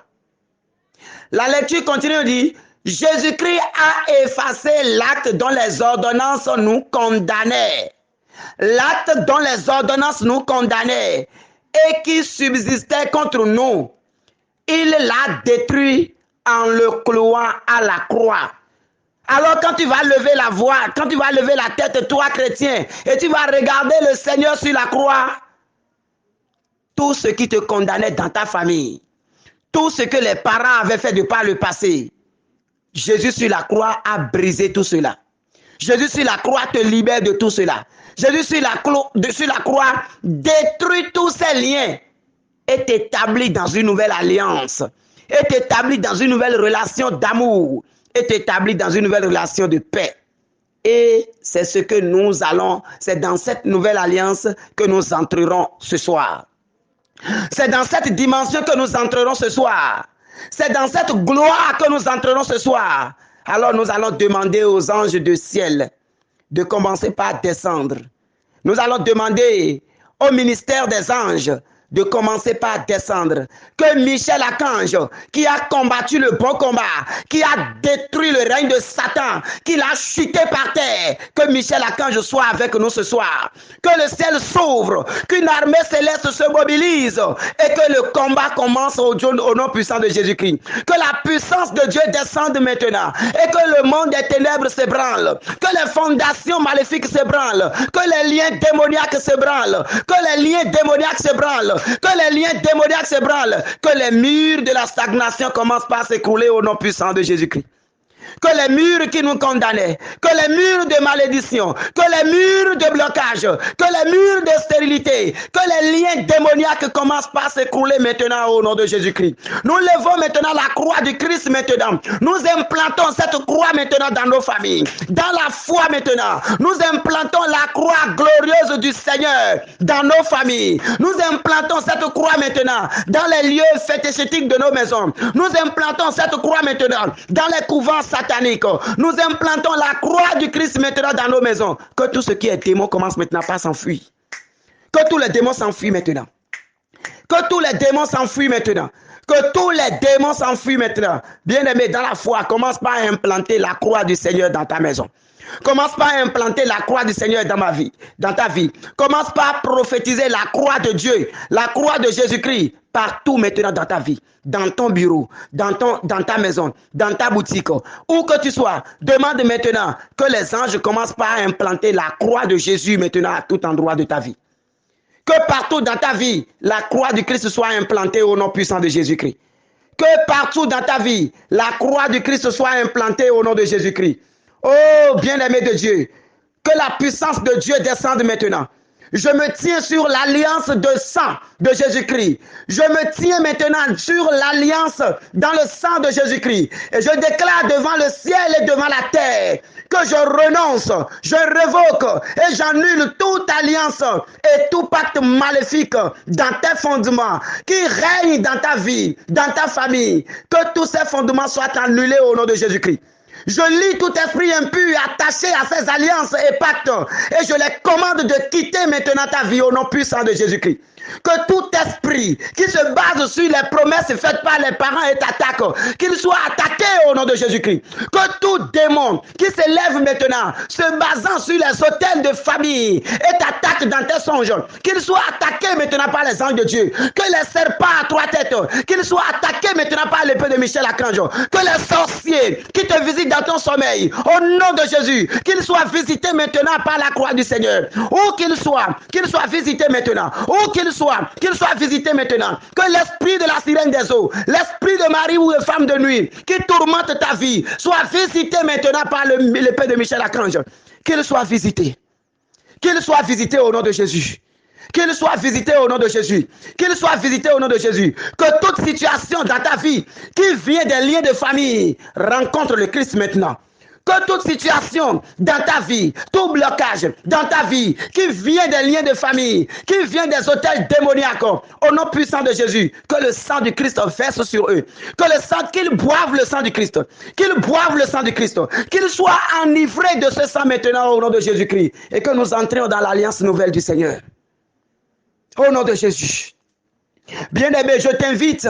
La lecture continue, dit, Jésus-Christ a effacé l'acte dont les ordonnances nous condamnaient. L'acte dont les ordonnances nous condamnaient et qui subsistait contre nous. Il l'a détruit en le clouant à la croix. Alors quand tu vas lever la voix, quand tu vas lever la tête, toi chrétien, et tu vas regarder le Seigneur sur la croix, tout ce qui te condamnait dans ta famille, tout ce que les parents avaient fait de par le passé, Jésus sur la croix a brisé tout cela. Jésus sur la croix te libère de tout cela. Jésus sur la croix détruit tous ces liens et t'établit dans une nouvelle alliance, et t'établit dans une nouvelle relation d'amour, et t'établit dans une nouvelle relation de paix. Et c'est ce que nous allons, c'est dans cette nouvelle alliance que nous entrerons ce soir. C'est dans cette dimension que nous entrerons ce soir. C'est dans cette gloire que nous entrerons ce soir. Alors nous allons demander aux anges du ciel de commencer par descendre. Nous allons demander au ministère des anges de commencer par descendre. Que Michel Archange, qui a combattu le bon combat, qui a détruit le règne de Satan, qui l'a chuté par terre, que Michel Archange soit avec nous ce soir. Que le ciel s'ouvre, qu'une armée céleste se mobilise et que le combat commence au nom puissant de Jésus-Christ. Que la puissance de Dieu descende maintenant et que le monde des ténèbres s'ébranle, que les fondations maléfiques s'ébranlent, que les liens démoniaques s'ébranlent, que les liens démoniaques s'ébranlent, que les liens démoniaques s'ébranlent, que les murs de la stagnation commencent par s'écrouler au nom puissant de Jésus-Christ. Que les murs qui nous condamnaient, que les murs de malédiction, que les murs de blocage, que les murs de stérilité, que les liens démoniaques commencent par s'écrouler maintenant au nom de Jésus-Christ. Nous levons maintenant la croix du Christ maintenant. Nous implantons cette croix maintenant dans nos familles. Dans la foi maintenant, nous implantons la croix glorieuse du Seigneur dans nos familles. Nous implantons cette croix maintenant dans les lieux fétichétiques de nos maisons. Nous implantons cette croix maintenant dans les couvents sataniques. Nous implantons la croix du Christ maintenant dans nos maisons. Que tout ce qui est démon commence maintenant par s'enfuir. Que tous les démons s'enfuient maintenant. Que tous les démons s'enfuient maintenant. Que tous les démons s'enfuient maintenant. Bien-aimé, dans la foi, commence par implanter la croix du Seigneur dans ta maison. Commence par implanter la croix du Seigneur dans ma vie, dans ta vie. Commence par prophétiser la croix de Dieu, la croix de Jésus-Christ partout maintenant dans ta vie, dans ton bureau, dans ta maison, dans ta boutique, où que tu sois. Demande maintenant que les anges commencent par implanter la croix de Jésus maintenant à tout endroit de ta vie. Que partout dans ta vie, la croix du Christ soit implantée au nom puissant de Jésus-Christ. Que partout dans ta vie, la croix du Christ soit implantée au nom de Jésus-Christ. Oh, bien-aimé de Dieu, que la puissance de Dieu descende maintenant. Je me tiens sur l'alliance de sang de Jésus-Christ. Je me tiens maintenant sur l'alliance dans le sang de Jésus-Christ. Et je déclare devant le ciel et devant la terre que je renonce, je révoque et j'annule toute alliance et tout pacte maléfique dans tes fondements qui règnent dans ta vie, dans ta famille. Que tous ces fondements soient annulés au nom de Jésus-Christ. Je lis tout esprit impur attaché à ces alliances et pactes et je les commande de quitter maintenant ta vie au nom puissant de Jésus-Christ. Que tout esprit qui se base sur les promesses faites par les parents et t'attaque, qu'il soit attaqué au nom de Jésus-Christ. Que tout démon qui s'élève maintenant, se basant sur les autels de famille et t'attaque dans tes songes, qu'il soit attaqué maintenant par les anges de Dieu. Que les serpents à trois têtes, qu'ils soient attaqués maintenant par l'épée de Michel Archange. Que les sorciers qui te visitent dans ton sommeil, au nom de Jésus, qu'ils soient visités maintenant par la croix du Seigneur. Où qu'ils soient visités maintenant. Où qu'ils soient visités maintenant. Que l'esprit de la sirène des eaux, l'esprit de Marie ou de femme de nuit, qui tourmente ta vie, soit visité maintenant par l'épée de Michel Archange. Qu'il soit visité. Qu'il soit visité au nom de Jésus. Qu'il soit visité au nom de Jésus. Qu'il soit visité au nom de Jésus. Que toute situation dans ta vie qui vient des liens de famille rencontre le Christ maintenant. Que toute situation dans ta vie, tout blocage dans ta vie qui vient des liens de famille, qui vient des hôtels démoniaques, au nom puissant de Jésus, que le sang du Christ verse sur eux. Qu'ils boivent le sang du Christ. Qu'ils boivent le sang du Christ. Qu'ils soient enivrés de ce sang maintenant au nom de Jésus-Christ. Et que nous entrions dans l'alliance nouvelle du Seigneur. Au nom de Jésus. Bien-aimé, je t'invite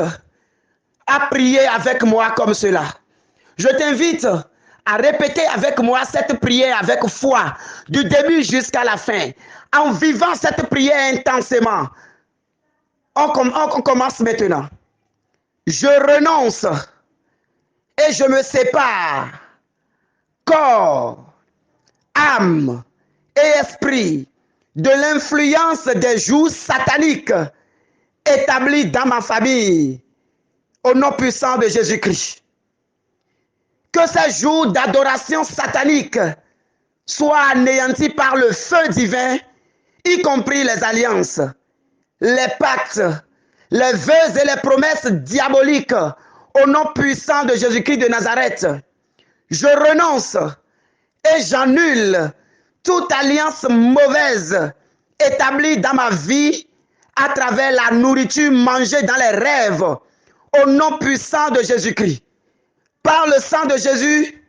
à prier avec moi comme cela. Je t'invite à répéter avec moi cette prière avec foi, du début jusqu'à la fin, en vivant cette prière intensément. On commence maintenant. Je renonce et je me sépare, corps, âme et esprit, de l'influence des jours sataniques établis dans ma famille, au nom puissant de Jésus-Christ. Que ces jours d'adoration satanique soient anéantis par le feu divin, y compris les alliances, les pactes, les vœux et les promesses diaboliques, au nom puissant de Jésus-Christ de Nazareth. Je renonce et j'annule toute alliance mauvaise établie dans ma vie à travers la nourriture mangée dans les rêves au nom puissant de Jésus-Christ. Par le sang de Jésus,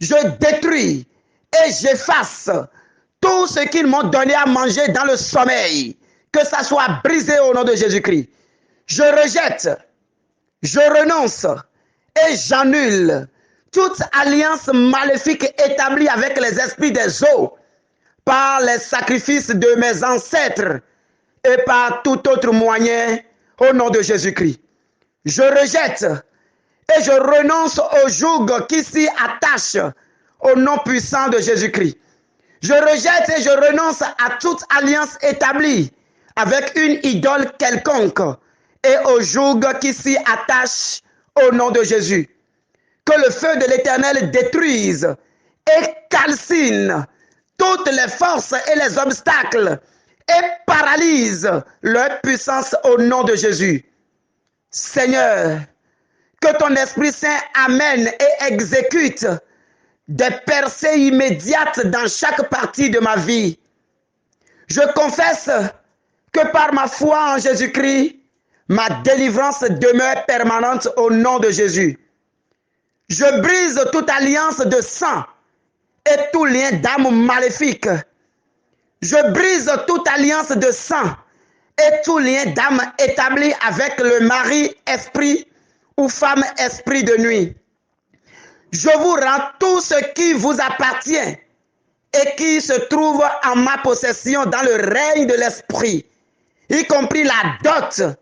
je détruis et j'efface tout ce qu'ils m'ont donné à manger dans le sommeil, que ça soit brisé au nom de Jésus-Christ. Je rejette, je renonce et j'annule toute alliance maléfique établie avec les esprits des eaux par les sacrifices de mes ancêtres et par tout autre moyen au nom de Jésus-Christ. Je rejette et je renonce au joug qui s'y attache au nom puissant de Jésus-Christ. Je rejette et je renonce à toute alliance établie avec une idole quelconque et au joug qui s'y attache au nom de Jésus. Que le feu de l'Éternel détruise et calcine toutes les forces et les obstacles et paralyse leur puissance au nom de Jésus. Seigneur, que ton Esprit Saint amène et exécute des percées immédiates dans chaque partie de ma vie. Je confesse que par ma foi en Jésus-Christ, ma délivrance demeure permanente au nom de Jésus. Je brise toute alliance de sang et tout lien d'âme maléfique. Je brise toute alliance de sang et tout lien d'âme établi avec le mari esprit ou femme esprit de nuit. Je vous rends tout ce qui vous appartient et qui se trouve en ma possession dans le règne de l'esprit, y compris la dot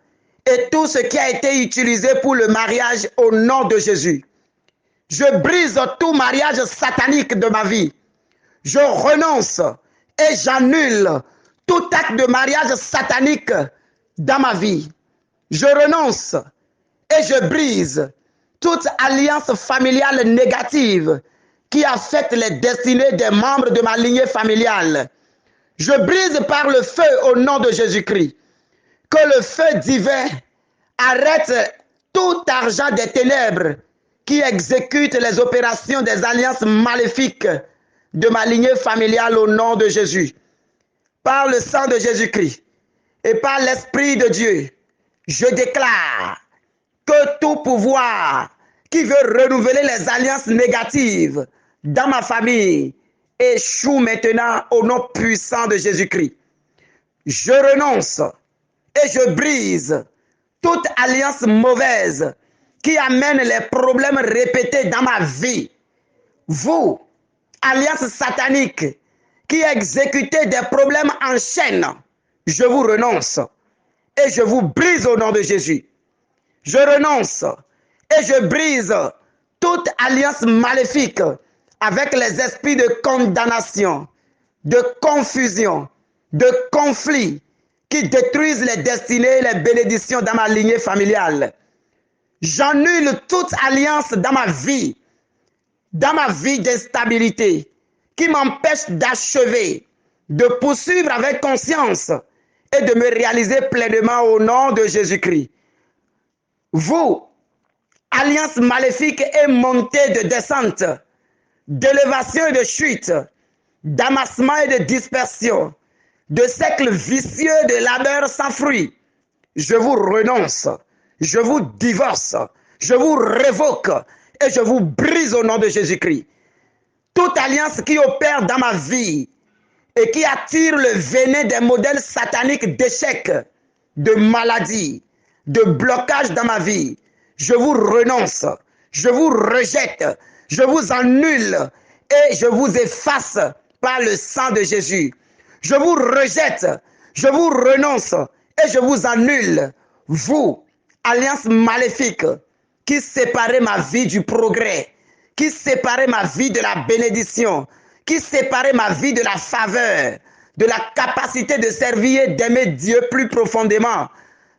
et tout ce qui a été utilisé pour le mariage au nom de Jésus. Je brise tout mariage satanique de ma vie. Je renonce et j'annule tout acte de mariage satanique dans ma vie. Je renonce et je brise toute alliance familiale négative qui affecte les destinées des membres de ma lignée familiale. Je brise par le feu au nom de Jésus-Christ. Que le feu divin arrête tout argent des ténèbres qui exécute les opérations des alliances maléfiques de ma lignée familiale au nom de Jésus. Par le sang de Jésus-Christ et par l'Esprit de Dieu, je déclare que tout pouvoir qui veut renouveler les alliances négatives dans ma famille échoue maintenant au nom puissant de Jésus-Christ. Je renonce et je brise toute alliance mauvaise qui amène les problèmes répétés dans ma vie. Vous, alliance satanique, qui exécutez des problèmes en chaîne, je vous renonce et je vous brise au nom de Jésus. Je renonce et je brise toute alliance maléfique avec les esprits de condamnation, de confusion, de conflit qui détruisent les destinées et les bénédictions dans ma lignée familiale. J'annule toute alliance dans ma vie d'instabilité qui m'empêche d'achever, de poursuivre avec conscience et de me réaliser pleinement au nom de Jésus-Christ. Vous, alliance maléfique et montée de descente, d'élévation et de chute, d'amassement et de dispersion, de cercles vicieux de labeur sans fruit, je vous renonce, je vous divorce, je vous révoque et je vous brise au nom de Jésus-Christ. Toute alliance qui opère dans ma vie et qui attire le venin des modèles sataniques d'échec, de maladie, de blocage dans ma vie, je vous renonce, je vous rejette, je vous annule et je vous efface par le sang de Jésus. Je vous rejette, je vous renonce et je vous annule. Vous, alliance maléfique, qui séparez ma vie du progrès, qui séparez ma vie de la bénédiction, qui séparez ma vie de la faveur, de la capacité de servir et d'aimer Dieu plus profondément,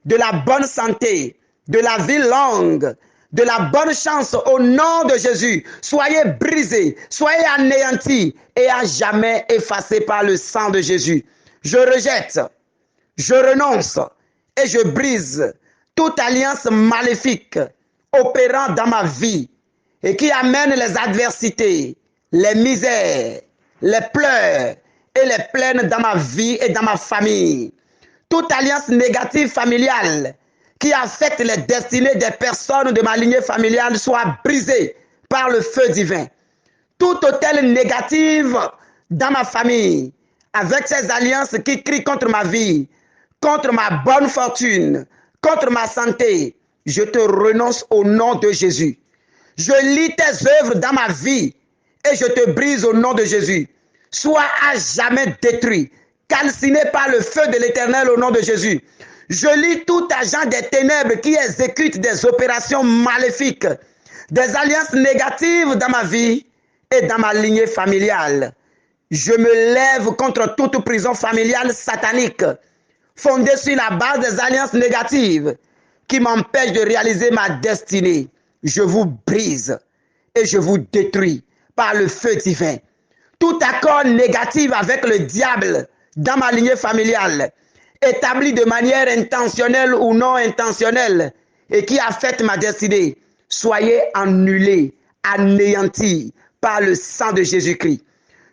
de la bonne santé, de la vie longue, de la bonne chance au nom de Jésus. Soyez brisés, soyez anéantis et à jamais effacés par le sang de Jésus. Je rejette, je renonce et je brise toute alliance maléfique opérant dans ma vie et qui amène les adversités, les misères, les pleurs et les plaines dans ma vie et dans ma famille. Toute alliance négative familiale qui affecte les destinées des personnes de ma lignée familiale soit brisée par le feu divin. Tout hôtel négatif dans ma famille, avec ces alliances qui crient contre ma vie, contre ma bonne fortune, contre ma santé, je te renonce au nom de Jésus. Je lis tes œuvres dans ma vie et je te brise au nom de Jésus. Sois à jamais détruit, calciné par le feu de l'Éternel au nom de Jésus. Je lis tout agent des ténèbres qui exécute des opérations maléfiques, des alliances négatives dans ma vie et dans ma lignée familiale. Je me lève contre toute prison familiale satanique, fondée sur la base des alliances négatives qui m'empêchent de réaliser ma destinée. Je vous brise et je vous détruis par le feu divin. Tout accord négatif avec le diable dans ma lignée familiale, établi de manière intentionnelle ou non intentionnelle, et qui affecte ma destinée, soyez annulés, anéantis par le sang de Jésus-Christ.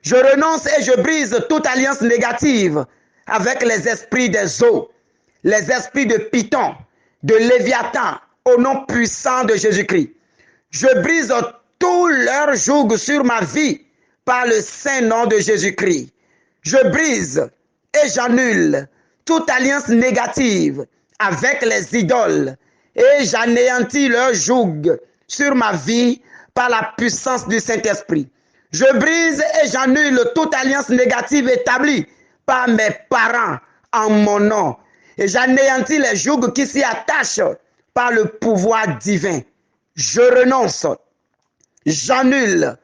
Je renonce et je brise toute alliance négative avec les esprits des eaux, les esprits de Python, de Léviathan, au nom puissant de Jésus-Christ. Je brise tout leur joug sur ma vie par le saint nom de Jésus-Christ. Je brise et j'annule toute alliance négative avec les idoles et j'anéantis leur joug sur ma vie par la puissance du Saint-Esprit. Je brise et j'annule toute alliance négative établie par mes parents en mon nom. Et j'anéantis les jougs qui s'y attachent par le pouvoir divin. Je renonce, j'annule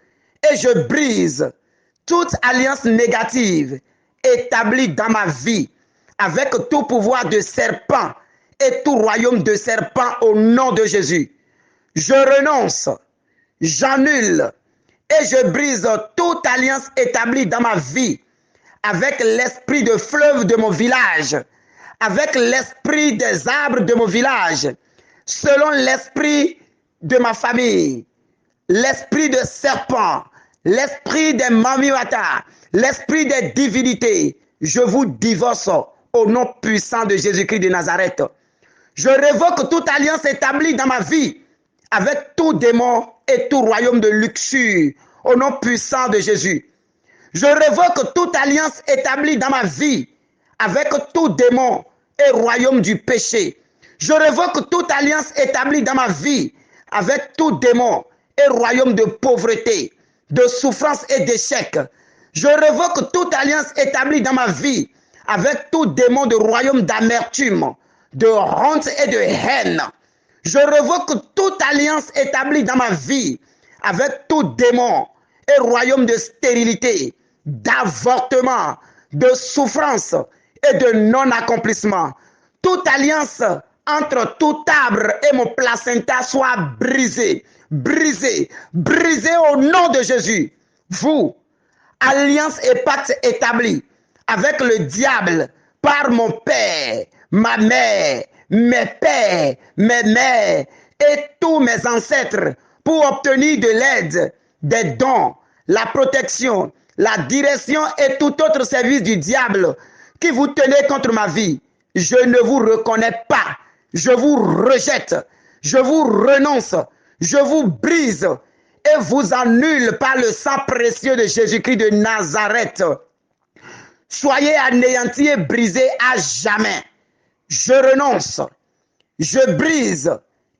et je brise toute alliance négative établie dans ma vie avec tout pouvoir de serpent et tout royaume de serpent au nom de Jésus. Je renonce, j'annule et je brise toute alliance établie dans ma vie avec l'esprit de fleuve de mon village, avec l'esprit des arbres de mon village, selon l'esprit de ma famille, l'esprit de serpent, l'esprit des mamiwata, l'esprit des divinités. Je vous divorce au nom puissant de Jésus-Christ de Nazareth. Je révoque toute alliance établie dans ma vie avec tout démon et tout royaume de luxure au nom puissant de Jésus. Je révoque toute alliance établie dans ma vie avec tout démon et royaume du péché. Je révoque toute alliance établie dans ma vie avec tout démon et royaume de pauvreté, de souffrance et d'échec. Je révoque toute alliance établie dans ma vie avec tout démon de royaume d'amertume, de honte et de haine. Je révoque toute alliance établie dans ma vie avec tout démon et royaume de stérilité, d'avortement, de souffrance et de non-accomplissement. Toute alliance entre tout arbre et mon placenta soit brisée, brisée, brisée au nom de Jésus. Vous, alliance et pacte établi avec le diable par mon père, ma mère, mes pères, mes mères et tous mes ancêtres pour obtenir de l'aide, des dons, la protection, la direction et tout autre service du diable qui vous tenez contre ma vie. Je ne vous reconnais pas, je vous rejette, je vous renonce, je vous brise et vous annule par le sang précieux de Jésus-Christ de Nazareth. Soyez anéantis et brisés à jamais. Je renonce, je brise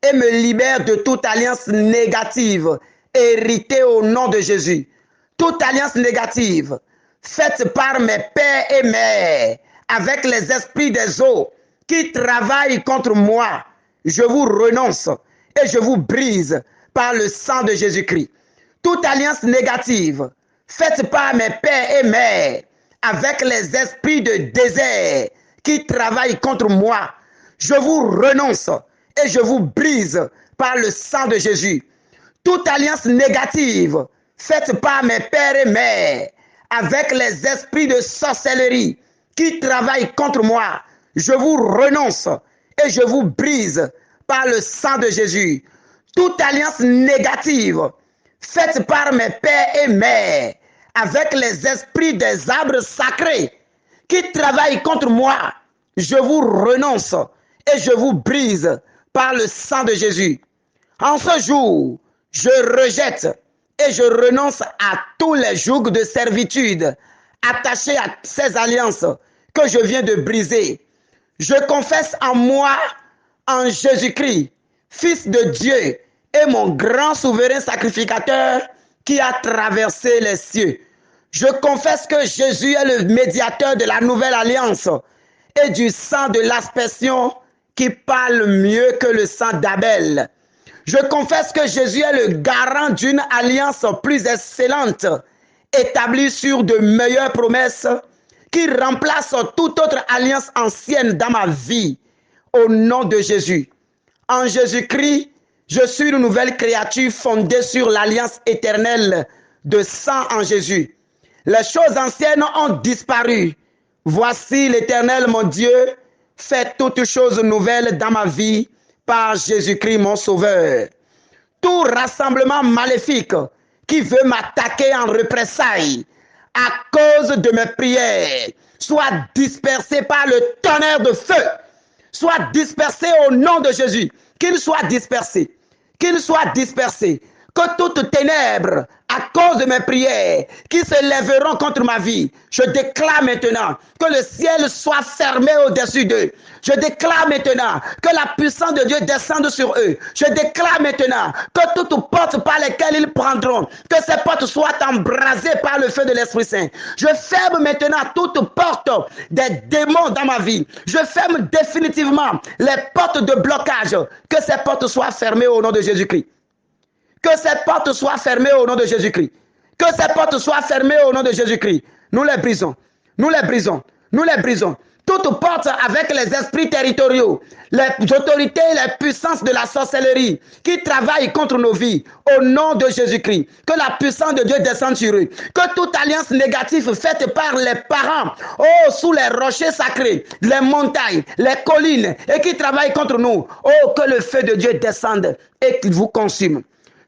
et me libère de toute alliance négative héritée au nom de Jésus. Toute alliance négative faite par mes pères et mères avec les esprits des eaux qui travaillent contre moi, je vous renonce et je vous brise par le sang de Jésus-Christ. Toute alliance négative faite par mes pères et mères avec les esprits de désert qui travaillent contre moi, je vous renonce et je vous brise par le sang de Jésus. Toute alliance négative faite par mes pères et mères avec les esprits de sorcellerie qui travaillent contre moi, je vous renonce et je vous brise par le sang de Jésus. Toute alliance négative faite par mes pères et mères, avec les esprits des arbres sacrés qui travaillent contre moi, je vous renonce et je vous brise par le sang de Jésus. En ce jour, je rejette et je renonce à tous les jougs de servitude attachés à ces alliances que je viens de briser. Je confesse en moi, en Jésus-Christ, Fils de Dieu et mon grand souverain sacrificateur qui a traversé les cieux. Je confesse que Jésus est le médiateur de la nouvelle alliance et du sang de l'aspersion qui parle mieux que le sang d'Abel. Je confesse que Jésus est le garant d'une alliance plus excellente, établie sur de meilleures promesses, qui remplace toute autre alliance ancienne dans ma vie. Au nom de Jésus. En Jésus-Christ, je suis une nouvelle créature fondée sur l'alliance éternelle de sang en Jésus. Les choses anciennes ont disparu. Voici l'Éternel, mon Dieu, fait toutes choses nouvelles dans ma vie par Jésus-Christ, mon Sauveur. Tout rassemblement maléfique qui veut m'attaquer en représailles à cause de mes prières soit dispersé par le tonnerre de feu, soit dispersé au nom de Jésus, qu'il soit dispersé, que toutes ténèbres à cause de mes prières qui se lèveront contre ma vie, je déclare maintenant que le ciel soit fermé au-dessus d'eux. Je déclare maintenant que la puissance de Dieu descende sur eux. Je déclare maintenant que toutes portes par lesquelles ils prendront, que ces portes soient embrasées par le feu de l'Esprit Saint. Je ferme maintenant toutes portes des démons dans ma vie. Je ferme définitivement les portes de blocage. Que ces portes soient fermées au nom de Jésus-Christ. Que ces portes soient fermées au nom de Jésus-Christ. Que ces portes soient fermées au nom de Jésus-Christ. Nous les brisons. Nous les brisons. Nous les brisons. Toute porte avec les esprits territoriaux, les autorités, les puissances de la sorcellerie qui travaillent contre nos vies, au nom de Jésus-Christ. Que la puissance de Dieu descende sur eux. Que toute alliance négative faite par les parents, sous les rochers sacrés, les montagnes, les collines, et qui travaillent contre nous, que le feu de Dieu descende et qu'il vous consume.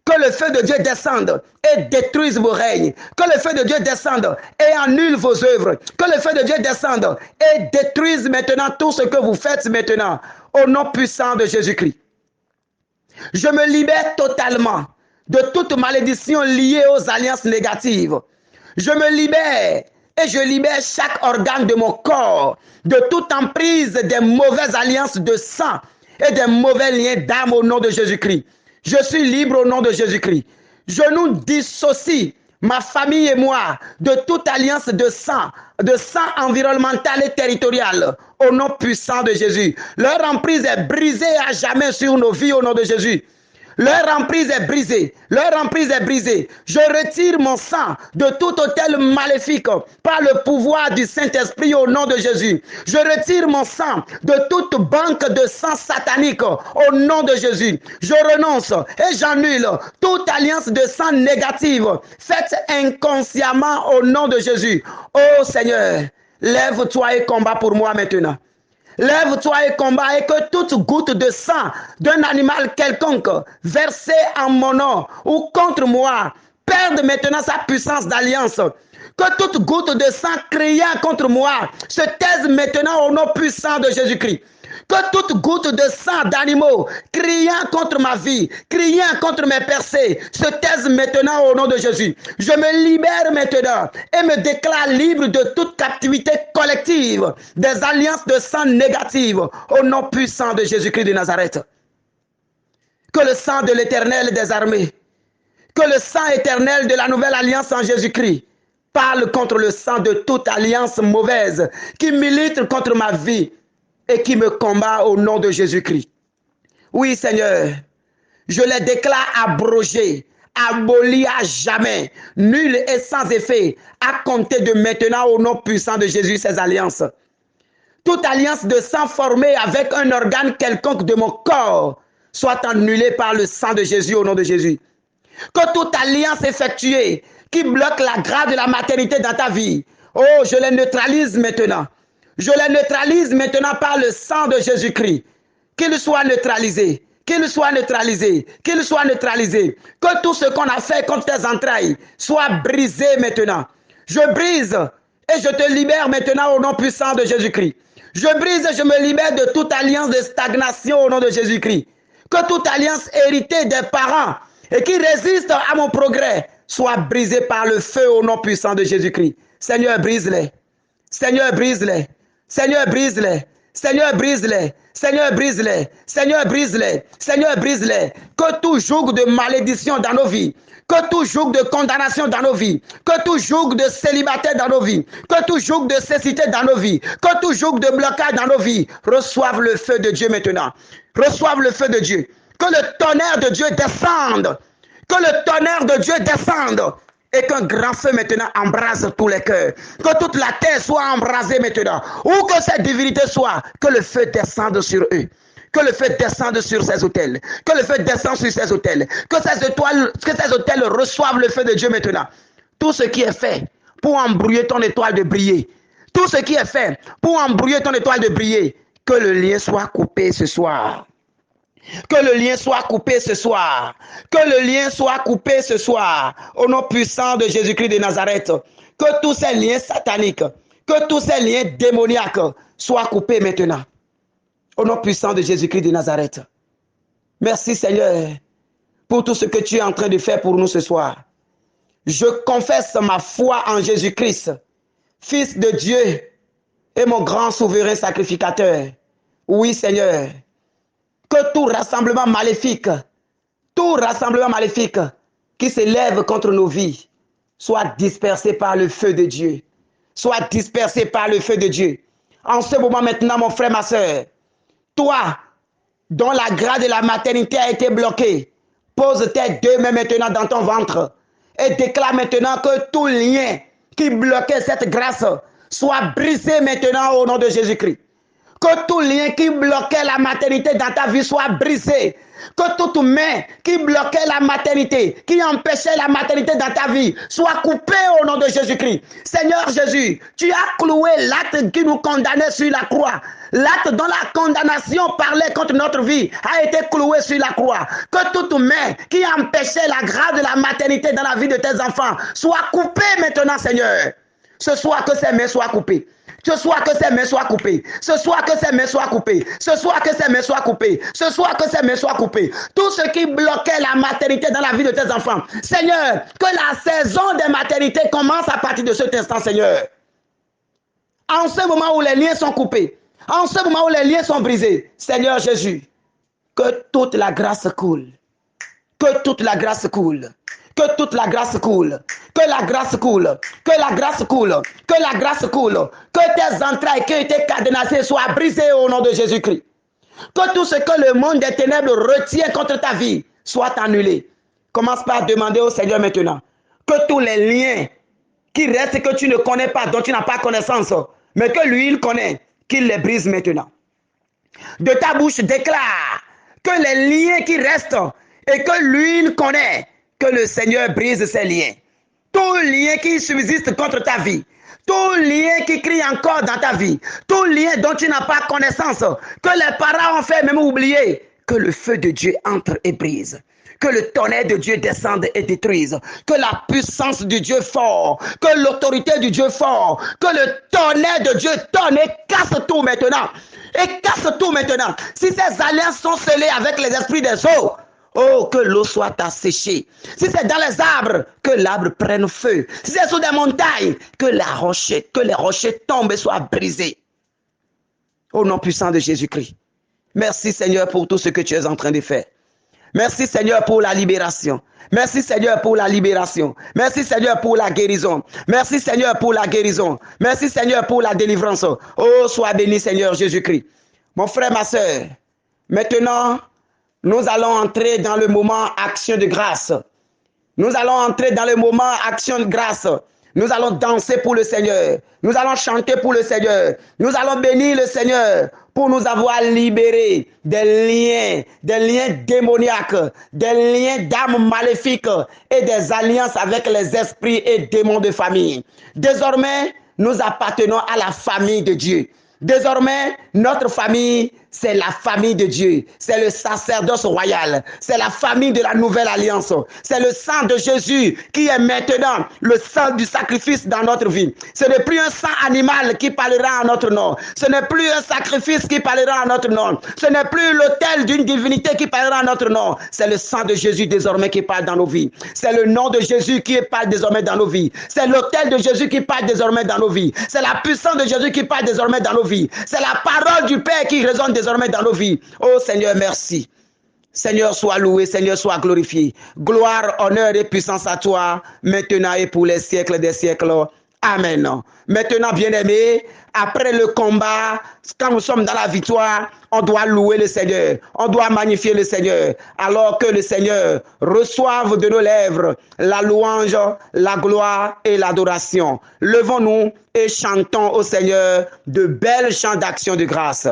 Que le feu de Dieu descende et détruise vos règnes. Que le feu de Dieu descende et annule vos œuvres. Que le feu de Dieu descende et détruise maintenant tout ce que vous faites maintenant. Au nom puissant de Jésus-Christ. Je me libère totalement de toute malédiction liée aux alliances négatives. Je me libère et je libère chaque organe de mon corps de toute emprise des mauvaises alliances de sang et des mauvais liens d'âme au nom de Jésus-Christ. Je suis libre au nom de Jésus-Christ. Je nous dissocie, ma famille et moi, de toute alliance de sang environnemental et territorial, au nom puissant de Jésus. Leur emprise est brisée à jamais sur nos vies au nom de Jésus. Leur emprise est brisée. Leur emprise est brisée. Je retire mon sang de tout autel maléfique par le pouvoir du Saint-Esprit au nom de Jésus. Je retire mon sang de toute banque de sang satanique au nom de Jésus. Je renonce et j'annule toute alliance de sang négative faite inconsciemment au nom de Jésus. Oh Seigneur, lève-toi et combat pour moi maintenant. Lève-toi et combat et que toute goutte de sang d'un animal quelconque versé en mon nom ou contre moi perde maintenant sa puissance d'alliance. Que toute goutte de sang criant contre moi se taise maintenant au nom puissant de Jésus-Christ. Que toute goutte de sang d'animaux criant contre ma vie, criant contre mes percées, se taise maintenant au nom de Jésus. Je me libère maintenant et me déclare libre de toute captivité collective des alliances de sang négatives au nom puissant de Jésus-Christ de Nazareth. Que le sang de l'Éternel des armées, que le sang éternel de la nouvelle alliance en Jésus-Christ parle contre le sang de toute alliance mauvaise qui milite contre ma vie et qui me combat au nom de Jésus-Christ. Oui, Seigneur, je les déclare abrogés, abolis à jamais, nuls et sans effet, à compter de maintenant au nom puissant de Jésus, ces alliances. Toute alliance de sang formée avec un organe quelconque de mon corps soit annulée par le sang de Jésus au nom de Jésus. Que toute alliance effectuée qui bloque la grâce de la maternité dans ta vie, je les neutralise maintenant. Je les neutralise maintenant par le sang de Jésus-Christ. Qu'ils soient neutralisés, qu'il soit neutralisé, qu'il soit neutralisé. Que tout ce qu'on a fait contre tes entrailles soit brisé maintenant. Je brise et je te libère maintenant au nom puissant de Jésus-Christ. Je brise et je me libère de toute alliance de stagnation au nom de Jésus-Christ. Que toute alliance héritée des parents et qui résiste à mon progrès soit brisée par le feu au nom puissant de Jésus-Christ. Seigneur, brise-les. Seigneur, brise-les. Seigneur, brise-les. Seigneur, brise-les. Seigneur, brise-les. Seigneur, brise-les. Seigneur, brise-les. Que tout joug de malédiction dans nos vies, que tout joug de condamnation dans nos vies, que tout joug de célibataire dans nos vies, que tout joug de cécité dans nos vies, que tout joug de blocage dans nos vies, reçoivent le feu de Dieu maintenant. Reçoivent le feu de Dieu. Que le tonnerre de Dieu descende. Que le tonnerre de Dieu descende. Et qu'un grand feu maintenant embrase tous les cœurs. Que toute la terre soit embrasée maintenant. Où que cette divinité soit, que le feu descende sur eux. Que le feu descende sur ces hôtels. Que le feu descende sur ces hôtels. Que ces hôtels reçoivent le feu de Dieu maintenant. Tout ce qui est fait pour embrouiller ton étoile de briller. Tout ce qui est fait pour embrouiller ton étoile de briller. Que le lien soit coupé ce soir. Que le lien soit coupé ce soir. Que le lien soit coupé ce soir. Au nom puissant de Jésus-Christ de Nazareth. Que tous ces liens sataniques, que tous ces liens démoniaques soient coupés maintenant. Au nom puissant de Jésus-Christ de Nazareth. Merci Seigneur pour tout ce que tu es en train de faire pour nous ce soir. Je confesse ma foi en Jésus-Christ, Fils de Dieu et mon grand souverain sacrificateur. Oui Seigneur. Que tout rassemblement maléfique qui s'élève contre nos vies soit dispersé par le feu de Dieu. Soit dispersé par le feu de Dieu. En ce moment maintenant, mon frère, ma soeur, toi, dont la grâce de la maternité a été bloquée, pose tes deux mains maintenant dans ton ventre et déclare maintenant que tout lien qui bloquait cette grâce soit brisé maintenant au nom de Jésus-Christ. Que tout lien qui bloquait la maternité dans ta vie soit brisé. Que toute main qui bloquait la maternité, qui empêchait la maternité dans ta vie, soit coupée au nom de Jésus-Christ. Seigneur Jésus, tu as cloué l'acte qui nous condamnait sur la croix. L'acte dont la condamnation parlait contre notre vie a été cloué sur la croix. Que toute main qui empêchait la grâce de la maternité dans la vie de tes enfants soit coupée maintenant, Seigneur. Ce soir, que ces mains soient coupées. Ce soir, que ces mains soient coupées. Ce soir, que ces mains soient coupées. Ce soir, que ces mains soient coupées. Ce soir, que ces mains soient coupées. Tout ce qui bloquait la maternité dans la vie de tes enfants. Seigneur, que la saison des maternités commence à partir de cet instant, Seigneur. En ce moment où les liens sont coupés, en ce moment où les liens sont brisés, Seigneur Jésus, que toute la grâce coule. Que toute la grâce coule. Que toute la grâce coule. Que la grâce coule. Que la grâce coule. Que la grâce coule. Que tes entrailles qui ont été cadenassées soient brisées au nom de Jésus-Christ. Que tout ce que le monde des ténèbres retient contre ta vie soit annulé. Commence par demander au Seigneur maintenant que tous les liens qui restent que tu ne connais pas, dont tu n'as pas connaissance, mais que lui, il connaît, qu'il les brise maintenant. De ta bouche, déclare que les liens qui restent et que lui, il connaît, que le Seigneur brise ces liens. Tout lien qui subsiste contre ta vie, tout lien qui crie encore dans ta vie, tout lien dont tu n'as pas connaissance, que les parents ont fait même oublier, que le feu de Dieu entre et brise. Que le tonnerre de Dieu descende et détruise. Que la puissance du Dieu fort, que l'autorité du Dieu fort, que le tonnerre de Dieu tonne et casse tout maintenant. Et casse tout maintenant. Si ces alliances sont scellées avec les esprits des eaux, oh, que l'eau soit asséchée. Si c'est dans les arbres, que l'arbre prenne feu. Si c'est sous des montagnes, que les rochers tombent et soient brisés. Au nom puissant de Jésus-Christ. Merci Seigneur pour tout ce que tu es en train de faire. Merci Seigneur pour la libération. Merci Seigneur pour la libération. Merci Seigneur pour la guérison. Merci Seigneur pour la guérison. Merci Seigneur pour la délivrance. Oh, sois béni Seigneur Jésus-Christ. Mon frère, ma soeur, maintenant, nous allons entrer dans le moment action de grâce. Nous allons entrer dans le moment action de grâce. Nous allons danser pour le Seigneur. Nous allons chanter pour le Seigneur. Nous allons bénir le Seigneur pour nous avoir libérés des liens démoniaques, des liens d'âmes maléfiques et des alliances avec les esprits et démons de famille. Désormais, nous appartenons à la famille de Dieu. Désormais, notre famille, c'est la famille de Dieu, c'est le sacerdoce royal, c'est la famille de la nouvelle alliance, c'est le sang de Jésus qui est maintenant le sang du sacrifice dans notre vie. Ce n'est plus un sang animal qui parlera en notre nom, ce n'est plus un sacrifice qui parlera en notre nom, ce n'est plus l'autel d'une divinité qui parlera en notre nom, c'est le sang de Jésus désormais qui parle dans nos vies, c'est le nom de Jésus qui parle désormais dans nos vies, c'est l'autel de Jésus qui parle désormais dans nos vies, c'est la puissance de Jésus qui parle désormais dans nos vies, c'est la parole du Père qui résonne désormais dans nos vies. Oh Seigneur, merci. Seigneur, sois loué, Seigneur, sois glorifié. Gloire, honneur et puissance à toi, maintenant et pour les siècles des siècles. Amen. Maintenant, bien-aimés, après le combat, quand nous sommes dans la victoire, on doit louer le Seigneur, on doit magnifier le Seigneur, alors que le Seigneur reçoive de nos lèvres la louange, la gloire et l'adoration. Levons-nous et chantons au Seigneur de belles chants d'action de grâce.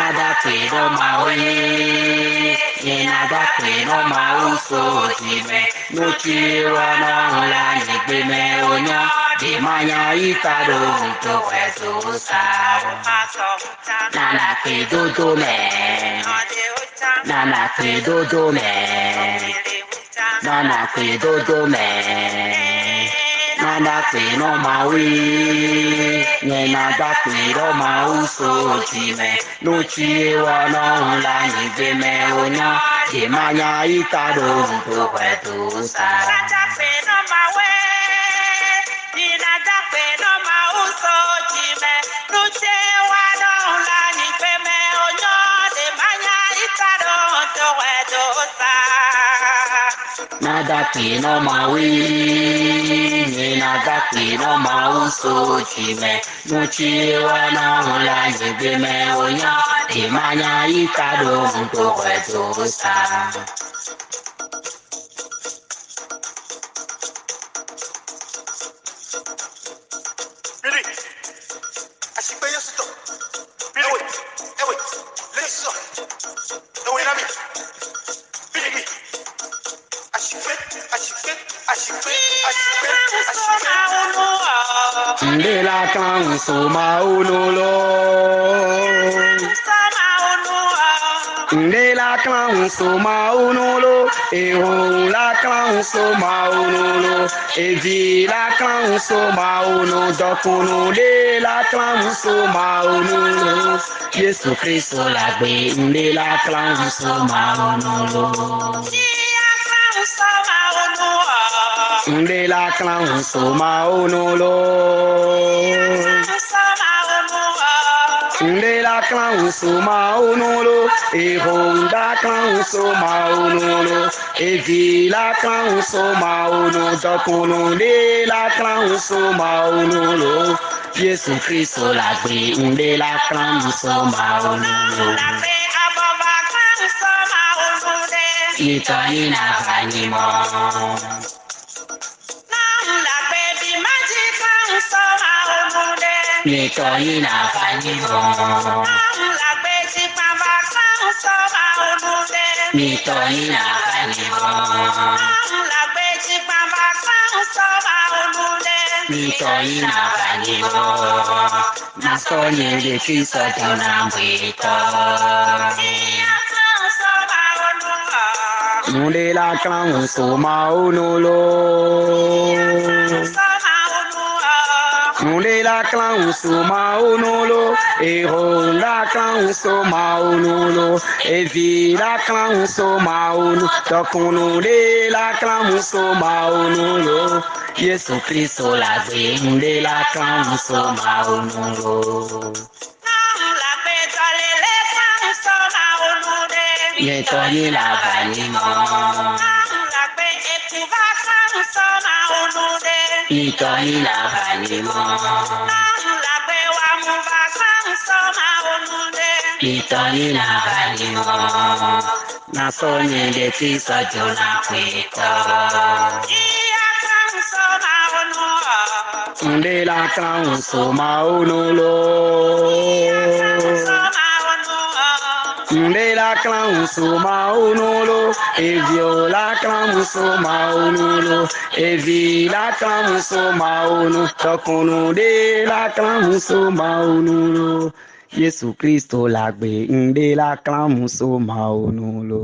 Nada quiero maui, y nada quiero mauso dime, no quiero no la ni dime oña, di maña y caro to esusa. Nana quiero me, nana quiero me, nana quiero me. Nada quiero maui, ni nada quiero mauso dime, no quiero no la ni dime oña, di maña y caro to esusa. Nada quiero maui, ni nada quiero mauso dime, no quiero no la ni dime oña, di maña y caro to esusa. De la canso maunolo, de la canso maunolo, e la canso maunolo, e vi la canso mauno, docuno de la canso maunolo, Gesù Cristo la be de la canso maunolo. De la canso maunolo, de la canso maunolo, e honda canso maunolo, e vi la canso mauno, docuno de la canso maunolo, Gesù Cristo la be de la canso maunolo. Itaina vanimo. Itaina vanimo. Itaina vanimo. Mitoi na banimo, nasonye de Kristo jona mwito. Nunde la clan soma onolo. Nunde la clan soma onolo. Ero la clan soma onolo. Evi la clan soma onolo. Tokununde la clan soma onolo. Yesu Kristo la gbe. Nunde la clan soma onolo. Yetoni la banimo. Yetoni la banimo. Yetoni la banimo. Nasonye de Kristo jona mwito. Nunde la clan soma onolo. Nunde la clan soma onolo. Evio la clan soma onolo. Evi la clan soma onolo. Tokununde la clan soma onolo. Yesu Kristo la gbe. Nde la clan soma onolo.